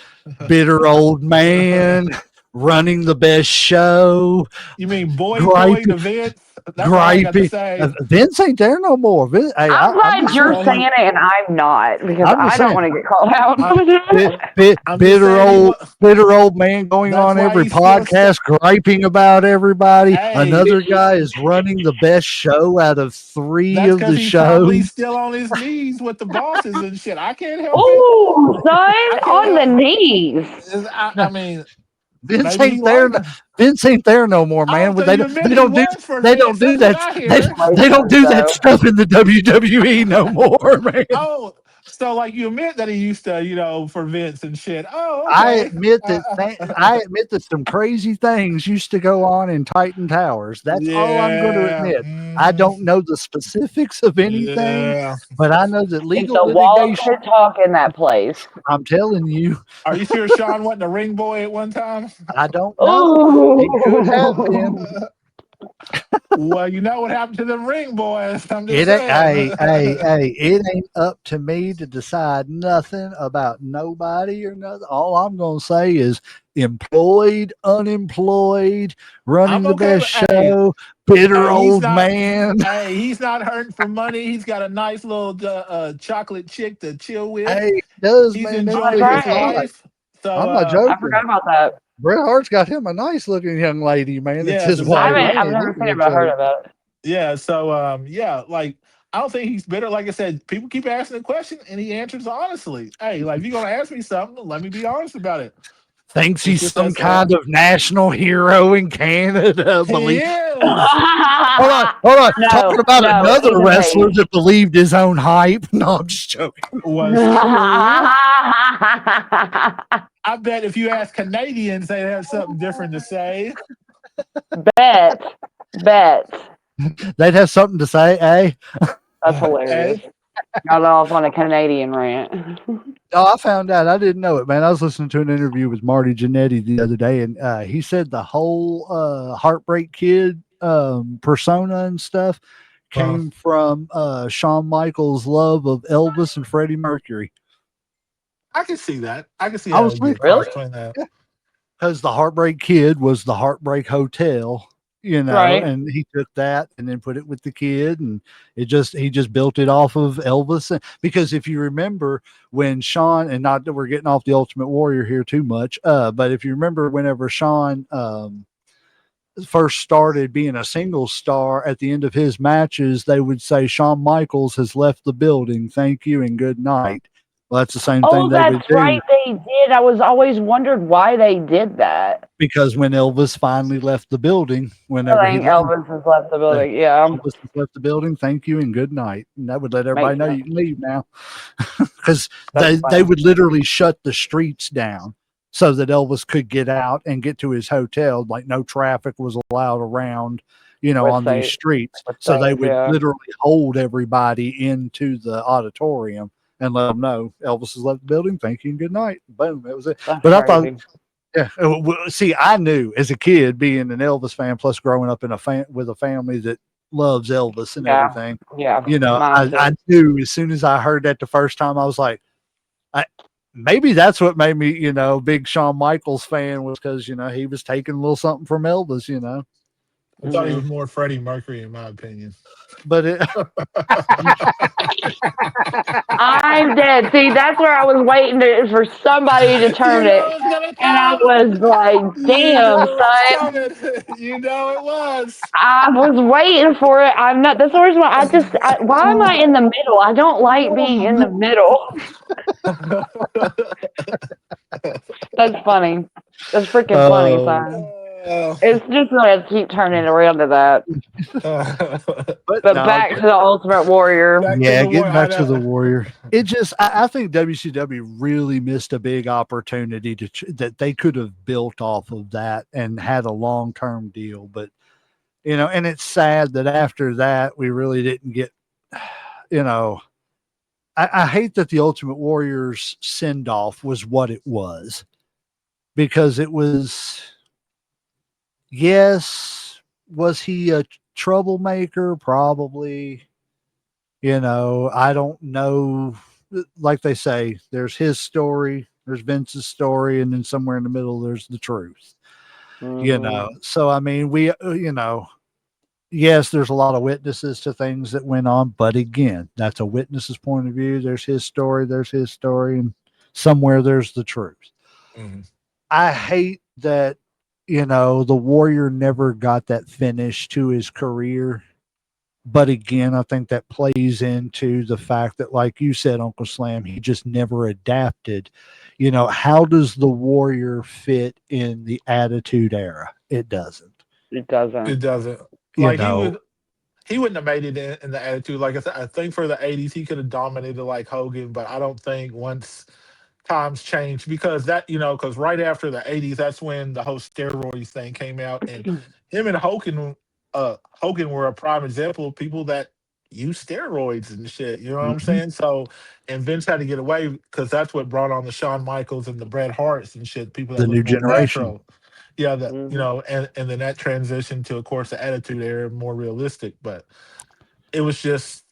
bitter old man, running the best show. You mean boy Gripey- boy Vince? That's all I got to Gripey. say. Vince ain't there no more. Vince, hey, I'm glad just you're saying, saying it and I'm not because I'm just I don't saying. want to get called out. I'm just bitter saying, old man going That's on why every he's still podcast griping about everybody. Hey. Another guy is running the best show out of three that's of because the he's probably shows. still on his knees with the bosses and shit. I can't help Ooh, son, can't on the help- knees. it. I mean, Vince Maybe he ain't there. liked- Vince ain't there no more, I man. don't They think you don't. meant They he don't do. was for They Vince. don't do That's that. what I hear. They don't do that So. stuff in the WWE no more, man. Oh, so like you admit that he used to, for Vince and shit. Oh, I okay. admit that. I admit that some crazy things used to go on in Titan Towers. That's all I'm going to Yeah. admit. I don't know the specifics of anything, Yeah. but I know that It's legal a wall litigation. could talk in that place. I'm telling you, Are you sure Sean wasn't a ring boy at one time? I don't know. He could have been. Oh, Well, you know what happened to them ring boys. I'm just It ain't, saying. hey, it ain't up to me to decide nothing about nobody or nothing. All I'm going to say is employed, unemployed, running I'm the okay, best but hey, show, bitter hey, he's old not. man. Hey, he's not hurting for money. He's got a nice little chocolate chick to chill with. Hey, he does, He's man. That's enjoying what his he's right. like. life. So I'm not I joking. forgot about that. Bret Hart's got him a nice looking young lady, man. It's yeah, his the wife. Xavier. I've Man, never he's seen a it, but I heard joke. about it. Yeah, so yeah, like I don't think he's bitter. Like I said, people keep asking the question and he answers honestly. Hey, like if you're gonna ask me something, let me be honest about it. Thinks It's he's just some that simple. kind of national hero in Canada. He is. Hold on. No, Talking about no, another he's a wrestler base. that believed his own hype. No, I'm just joking. Was true. I bet if you ask Canadians, they'd have something different to say. Bet. They'd have something to say, eh? That's hilarious. Hey, Got off on a Canadian rant. Oh, I found out. I didn't know it, man. I was listening to an interview with Marty Jannetty the other day, and he said the whole Heartbreak Kid persona and stuff came from Shawn Michaels' love of Elvis and Freddie Mercury. I can see that. I can see I how was it'd be a with cross Really? between that. because the Heartbreak Kid was the Heartbreak Hotel, Right. and he took that and then put it with the kid, and he just built it off of Elvis. Because if you remember when Shawn, and not that we're getting off the Ultimate Warrior here too much, but if you remember whenever Shawn first started being a single star, at the end of his matches, they would say Shawn Michaels has left the building. Thank you and good night. Well, that's the same thing Oh, they would that's do. right. They did. I was always wondered why they did that. Because when Elvis finally left the building, I whenever he think left, Elvis has left the uh, building. Yeah, Elvis has left the building. Thank you and good night. And that would let everybody makes know sense. you can leave now, because That's they funny. would literally shut the streets down so that Elvis could get out and get to his hotel. Like no traffic was allowed around, With on these safe, streets. with So they safe, would yeah. literally hold everybody into the auditorium and let them know Elvis has left the building. Thank you and good night. Boom. That was it. That's But I thought, crazy. yeah. See, I knew as a kid being an Elvis fan, plus growing up in with a family that loves Elvis and Yeah, everything. yeah. Mine I too. knew as soon as I heard that the first time, I was like, maybe that's what made me, big Shawn Michaels fan, was because he was taking a little something from Elvis. I thought he was more Freddie Mercury, in my opinion. But it, I'm dead. See, that's where I was waiting for somebody to turn You it, know it's gonna and I come. was like, You "Damn, know it's son." coming. You know it was. I was waiting for it. I'm not. That's the reason why why am I in the middle? I don't like being in the middle. That's funny. That's freaking funny, son. It's just gonna keep turning around to that. but But no, back to the Ultimate Warrior. Back to yeah, the getting war. I back to the know. Warrior. It just, I think WCW really missed a big opportunity that they could have built off of that and had a long term deal. But, and it's sad that after that, we really didn't get, I hate that the Ultimate Warrior's send off was what it was, because it was, yes, was he a troublemaker? Probably. I don't know. Like they say, there's his story, there's Vince's story, and then somewhere in the middle, there's the truth. Mhm. So I mean, we, yes, there's a lot of witnesses to things that went on, but again, that's a witness's point of view. There's his story, and somewhere there's the truth. Mhm. I hate that, the Warrior never got that finish to his career, But again, I think that plays into the fact that, like you said, Uncle Slam, he just never adapted. You know, how does the Warrior fit in the Attitude Era? It doesn't. It doesn't. It doesn't. You Like know, he wouldn't have made it in the attitude. Like I said, I think for the '80s he could have dominated like Hogan, but I don't think once times changed because that because right after the '80s, that's when the whole steroids thing came out, and him and Hogan were a prime example of people that use steroids and shit. You know what I'm mhm, saying? So, and Vince had to get away because that's what brought on the Shawn Michaels and the Bret Harts and shit. People the that new look more generation. natural. Yeah, that Mhm. and then that transition to, of course, the Attitude Era, more realistic. But it was just,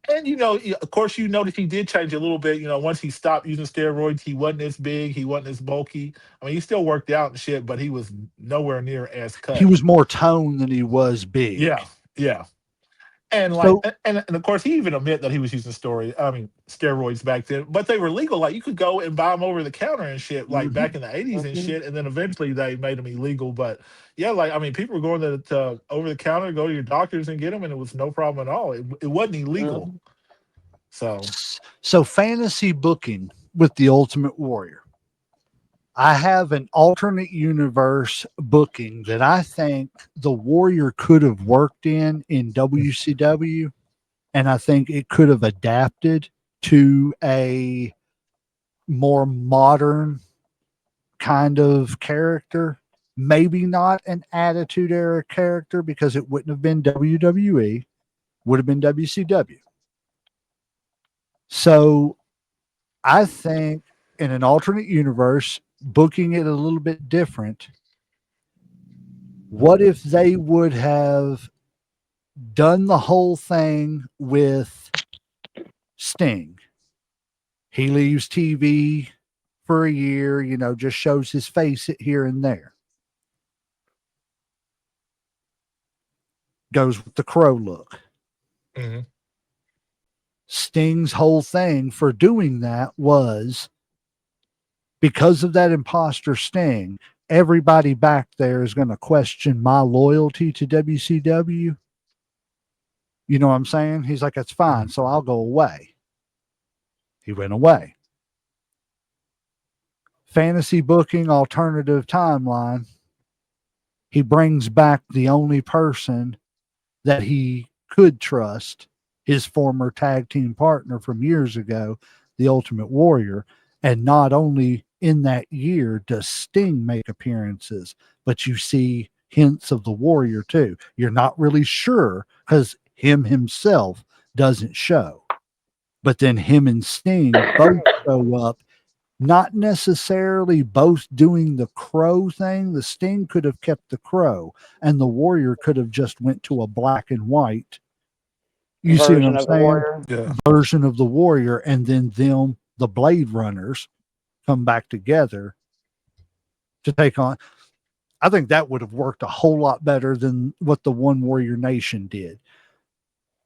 and of course, you notice he did change a little bit. Once he stopped using steroids, he wasn't as big, he wasn't as bulky. I mean, he still worked out and shit, but he was nowhere near as He cut. was more toned than he was big. Yeah, yeah. And like, So and of course, he even admit that he was using steroids back then, but they were legal. Like you could go and buy them over the counter and shit, like mhm, back in the '80s and Mhm. shit. And then eventually they made them illegal. But yeah, like I mean, people were going to over the counter, go to your doctors and get them, and it was no problem at all. It wasn't illegal. Mhm. So so fantasy booking with the Ultimate Warrior. I have an alternate universe booking that I think the Warrior could have worked in WCW, and I think it could have adapted to a more modern kind of character. Maybe not an Attitude Era character because it wouldn't have been WWE, would have been WCW. So I think in an alternate universe, booking it a little bit different, what if they would have done the whole thing with Sting? He leaves TV for a year, just shows his face here and there. Goes with the Crow look. mhm. Sting's whole thing for doing that was because of that imposter Sting, everybody back there is going to question my loyalty to WCW. You know what I'm saying? He's like, that's fine. So I'll go away. He went away. Fantasy booking alternative timeline. He brings back the only person that he could trust, his former tag team partner from years ago, the Ultimate Warrior. And not only in that year does Sting make appearances, but you see hints of the Warrior too. You're not really sure because him himself doesn't show. But then him and Sting both show up, not necessarily both doing the Crow thing. The Sting could have kept the Crow, and the Warrior could have just went to a black and white. You see what Version I'm of the saying? Warrior. Yeah. Version of the Warrior, and then them, the Blade Runners, come back together to take on. I think that would have worked a whole lot better than what the One Warrior Nation did.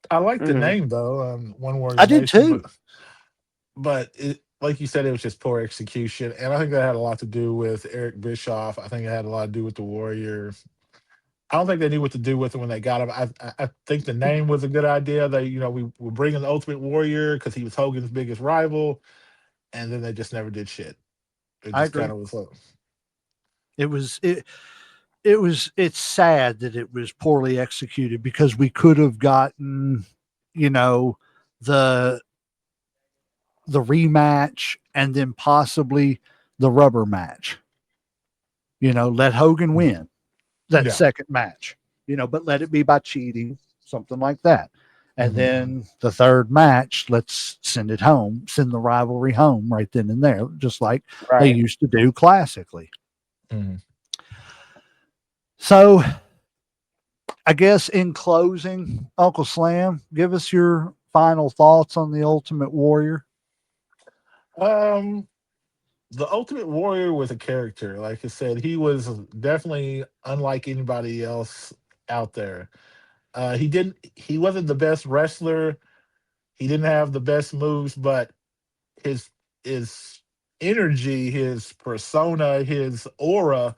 I like the Mhm. name though, One I Warrior did Nation, too. but like you said, it was just poor execution, and I think that had a lot to do with Eric Bischoff. I think it had a lot to do with the Warrior. I don't think they knew what to do with it when they got him. I think the name was a good idea. They we were bringing the Ultimate Warrior because he was Hogan's biggest rival, and then they just never did shit. It I just agree. kind of was like, It's sad that it was poorly executed because we could have gotten, you know, the the rematch and then possibly the rubber match. Let Hogan win that yeah. second match, but let it be by cheating, something like that. And Mhm. then the third match, let's send it home, send the rivalry home right then and there, just like they Right. used to do classically. Mhm. So I guess in closing, Uncle Slam, give us your final thoughts on the Ultimate Warrior. Um, the Ultimate Warrior was a character. Like I said, he was definitely unlike anybody else out there. He wasn't the best wrestler. He didn't have the best moves, but his his energy, his persona, his aura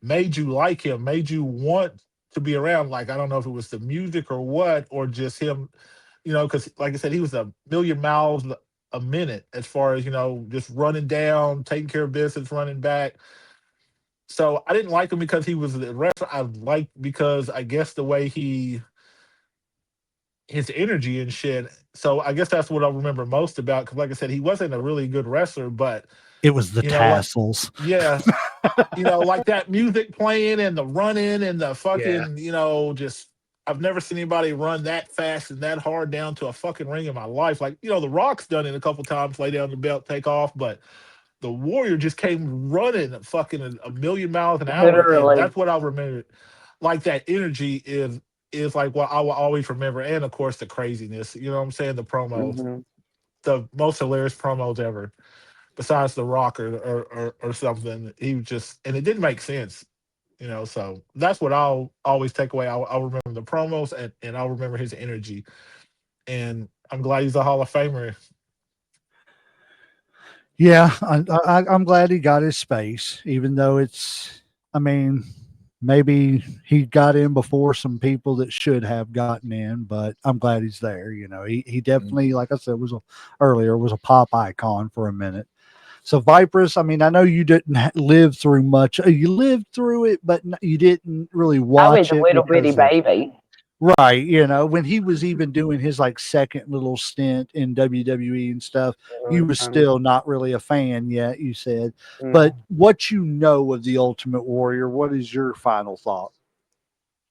made you like him, made you want to be around. Like, I don't know if it was the music or what, or just him, because like I said, he was a million miles a minute as far as, just running down, taking care of business, running back. So I didn't like him because he was the wrestler. I liked because I guess the way his energy and shit. So I guess that's what I remember most about. Because like I said, he wasn't a really good wrestler, but It was the tassels. Yeah. Like that music playing and the running and the fucking, just I've never seen anybody run that fast and that hard down to a fucking ring in my life. Like, The Rock's done it a couple times, lay down the belt, take off, but the Warrior just came running fucking a million miles an hour. Literally. And that's what I remember. Like that energy is like what I will always remember. And of course the craziness, you know what I'm saying? The promos, Mhm. the most hilarious promos ever. Besides The Rock or something, he was just, and it didn't make sense, So that's what I'll always take away. I'll remember the promos and I'll remember his energy, and I'm glad he's a Hall of Famer. Yeah, I'm glad he got his space, even though maybe he got in before some people that should have gotten in, but I'm glad he's there. He definitely, like I said, earlier, was a pop icon for a minute. So Viperous, I know you didn't live through much. You lived through it, but you didn't really watch I was it. a little bitty baby. Right. When he was even doing his second little stint in WWE and stuff, you were still not really a fan yet, you said. But what you know of the Ultimate Warrior, what is your final thought?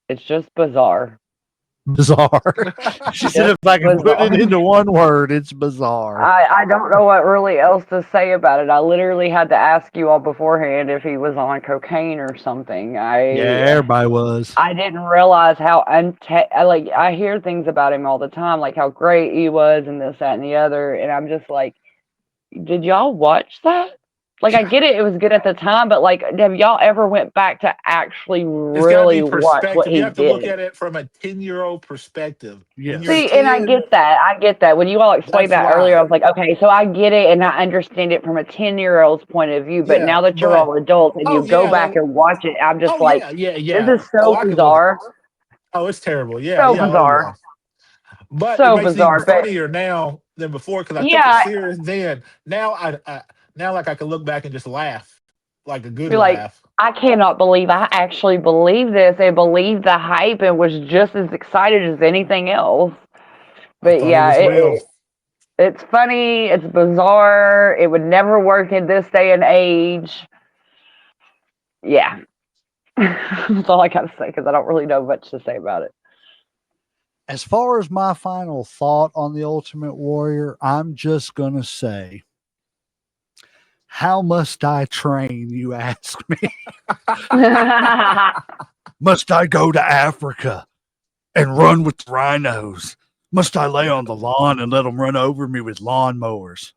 It's just bizarre. Bizarre. She said, if I can put it into one word, it's bizarre. I don't know what really else to say about it. I literally had to ask you all beforehand if he was on cocaine or something. Yeah, everybody was. I didn't realize how I hear things about him all the time, like how great he was and this, that, and the other, and I'm just like, did y'all watch that? Like, I get it, it was good at the time, but have y'all ever went back to actually really watch what he did? You have to look at it from a 10-year-old perspective. Yes. See, and I get that. I get that. When you all explained that earlier, I was like, okay, so I get it, and I understand it from a 10-year-old's point of view. But now that you're all adults and you go back and watch it, I'm just this is so bizarre. Oh, it's terrible. Yeah, so bizarre. But so it makes it even funnier now than before because I took it serious then. Now I can look back and just laugh, like a good laugh. I cannot believe I actually believed this and believed the hype and was just as excited as anything else. But yeah, it's funny. It's bizarre. It would never work in this day and age. Yeah. That's all I got to say because I don't really know much to say about it. As far as my final thought on the Ultimate Warrior, I'm just going to say, how must I train, you ask me? Must I go to Africa and run with the rhinos? Must I lay on the lawn and let them run over me with lawnmowers?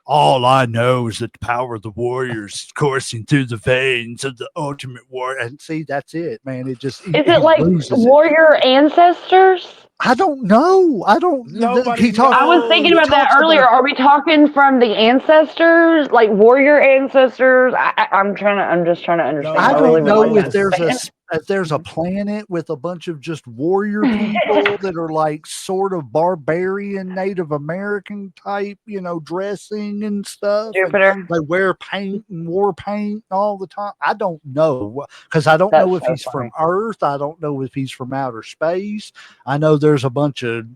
All I know is that the power of the warriors coursing through the veins of the Ultimate Warrior. And see, that's it, man. It just is it like warrior ancestors? I don't know. I don't know. I was thinking about that earlier. Are we talking from the ancestors, like warrior ancestors? I'm just trying to understand. I don't know if there's a planet with a bunch of just warrior people that are like sort of barbarian Native American type, dressing and stuff. Jupiter. And they wear paint and war paint all the time. I don't know because I don't know if he's from Earth. I don't know if he's from outer space. I know there's a bunch of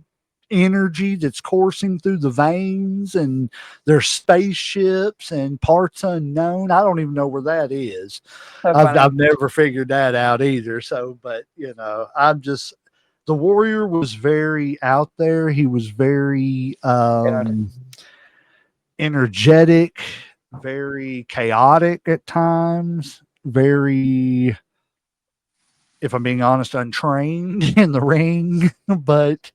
energy that's coursing through the veins and there's spaceships and parts unknown. I don't even know where that is. I've never figured that out either. So, but the warrior was very out there. He was very energetic, very chaotic at times, very, if I'm being honest, untrained in the ring, but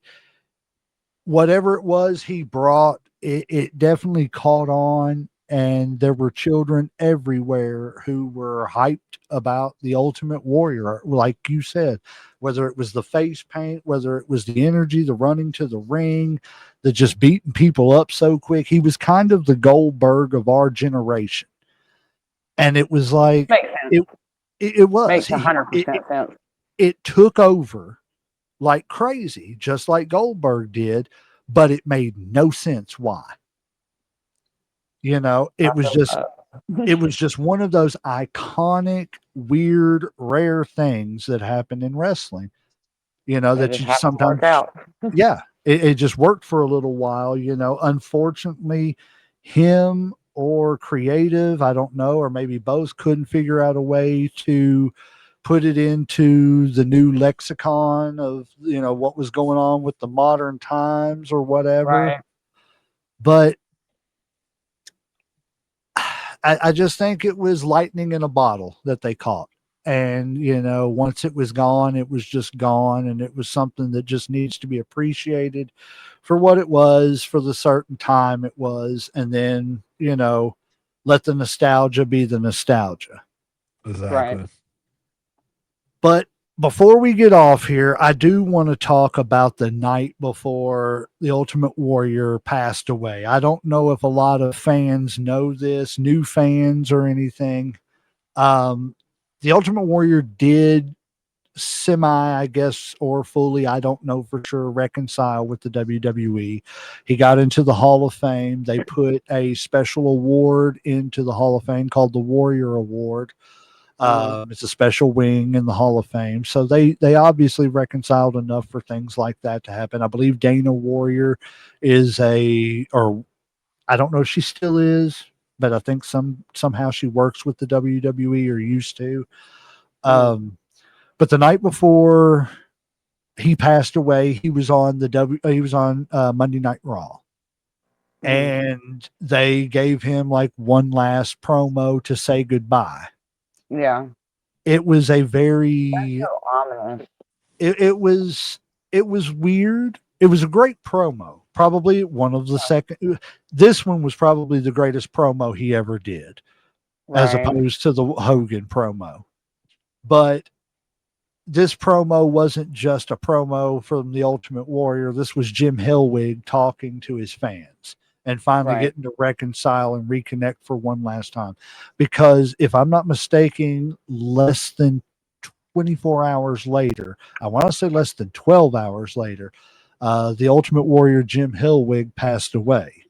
whatever it was he brought, it definitely caught on, and there were children everywhere who were hyped about the Ultimate Warrior, like you said, whether it was the face paint, whether it was the energy, the running to the ring, the just beating people up so quick. He was kind of the Goldberg of our generation. And it was like, Makes sense. It was. Makes 100% sense. it took over like crazy, just like Goldberg did, but it made no sense why. You know, it was just one of those iconic, weird, rare things that happen in wrestling. You know, It that just you just happened to work sometimes, out. yeah, it just worked for a little while. You know, unfortunately, him or creative, I don't know, or maybe both couldn't figure out a way to put it into the new lexicon of, you know, what was going on with the modern times or whatever. Right. But I just think it was lightning in a bottle that they caught. And, you know, once it was gone, it was just gone. And it was something that just needs to be appreciated for what it was, for the certain time it was. And then, you know, let the nostalgia be the nostalgia. Exactly. But before we get off here, I do want to talk about the night before the Ultimate Warrior passed away. I don't know if a lot of fans know this, new fans or anything. The Ultimate Warrior did semi, I guess, or fully, I don't know for sure, reconcile with the WWE. He got into the Hall of Fame. They put a special award into the Hall of Fame called the Warrior Award. It's a special wing in the Hall of Fame. So they obviously reconciled enough for things like that to happen. I believe Dana Warrior is or I don't know if she still is, but I think somehow she works with the WWE or used to. But the night before he passed away, he was on Monday Night Raw. And they gave him like one last promo to say goodbye. Yeah. It was a very So ominous. it was weird. It was a great promo. Probably one of the second. This one was probably the greatest promo he ever did, as Right. opposed to the Hogan promo. But this promo wasn't just a promo from the Ultimate Warrior. This was Jim Hellwig talking to his fans and finally Right. getting to reconcile and reconnect for one last time. Because if I'm not mistaken, less than 24 hours later, I want to say less than 12 hours later, the Ultimate Warrior Jim Hellwig passed away.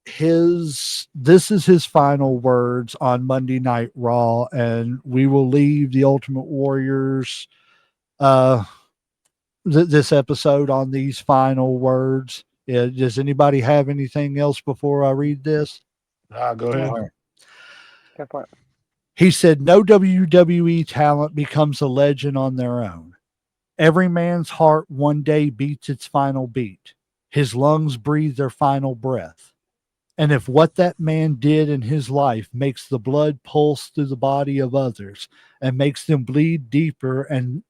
This is his final words on Monday Night Raw, and we will leave the Ultimate Warriors this episode on these final words. Does anybody have anything else before I read this? Go ahead. All right. Go for it. He said, no WWE talent becomes a legend on their own. Every man's heart one day beats its final beat. His lungs breathe their final breath. And if what that man did in his life makes the blood pulse through the body of others and makes them bleed deeper and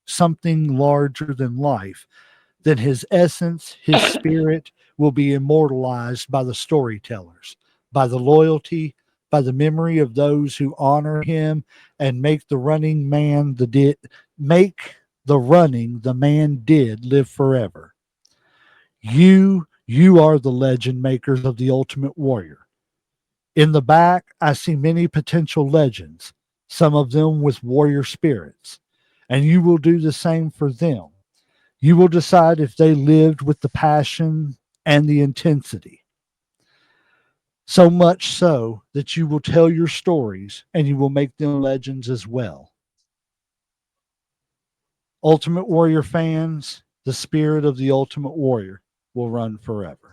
something larger than life, then his essence, his spirit will be immortalized by the storytellers, by the loyalty, by the memory of those who honor him and make the running the man did live forever. You are the legend makers of the Ultimate Warrior. In the back, I see many potential legends, some of them with warrior spirits, and you will do the same for them. You will decide if they lived with the passion and the intensity. So much so that you will tell your stories and you will make them legends as well. Ultimate Warrior fans, the spirit of the Ultimate Warrior will run forever.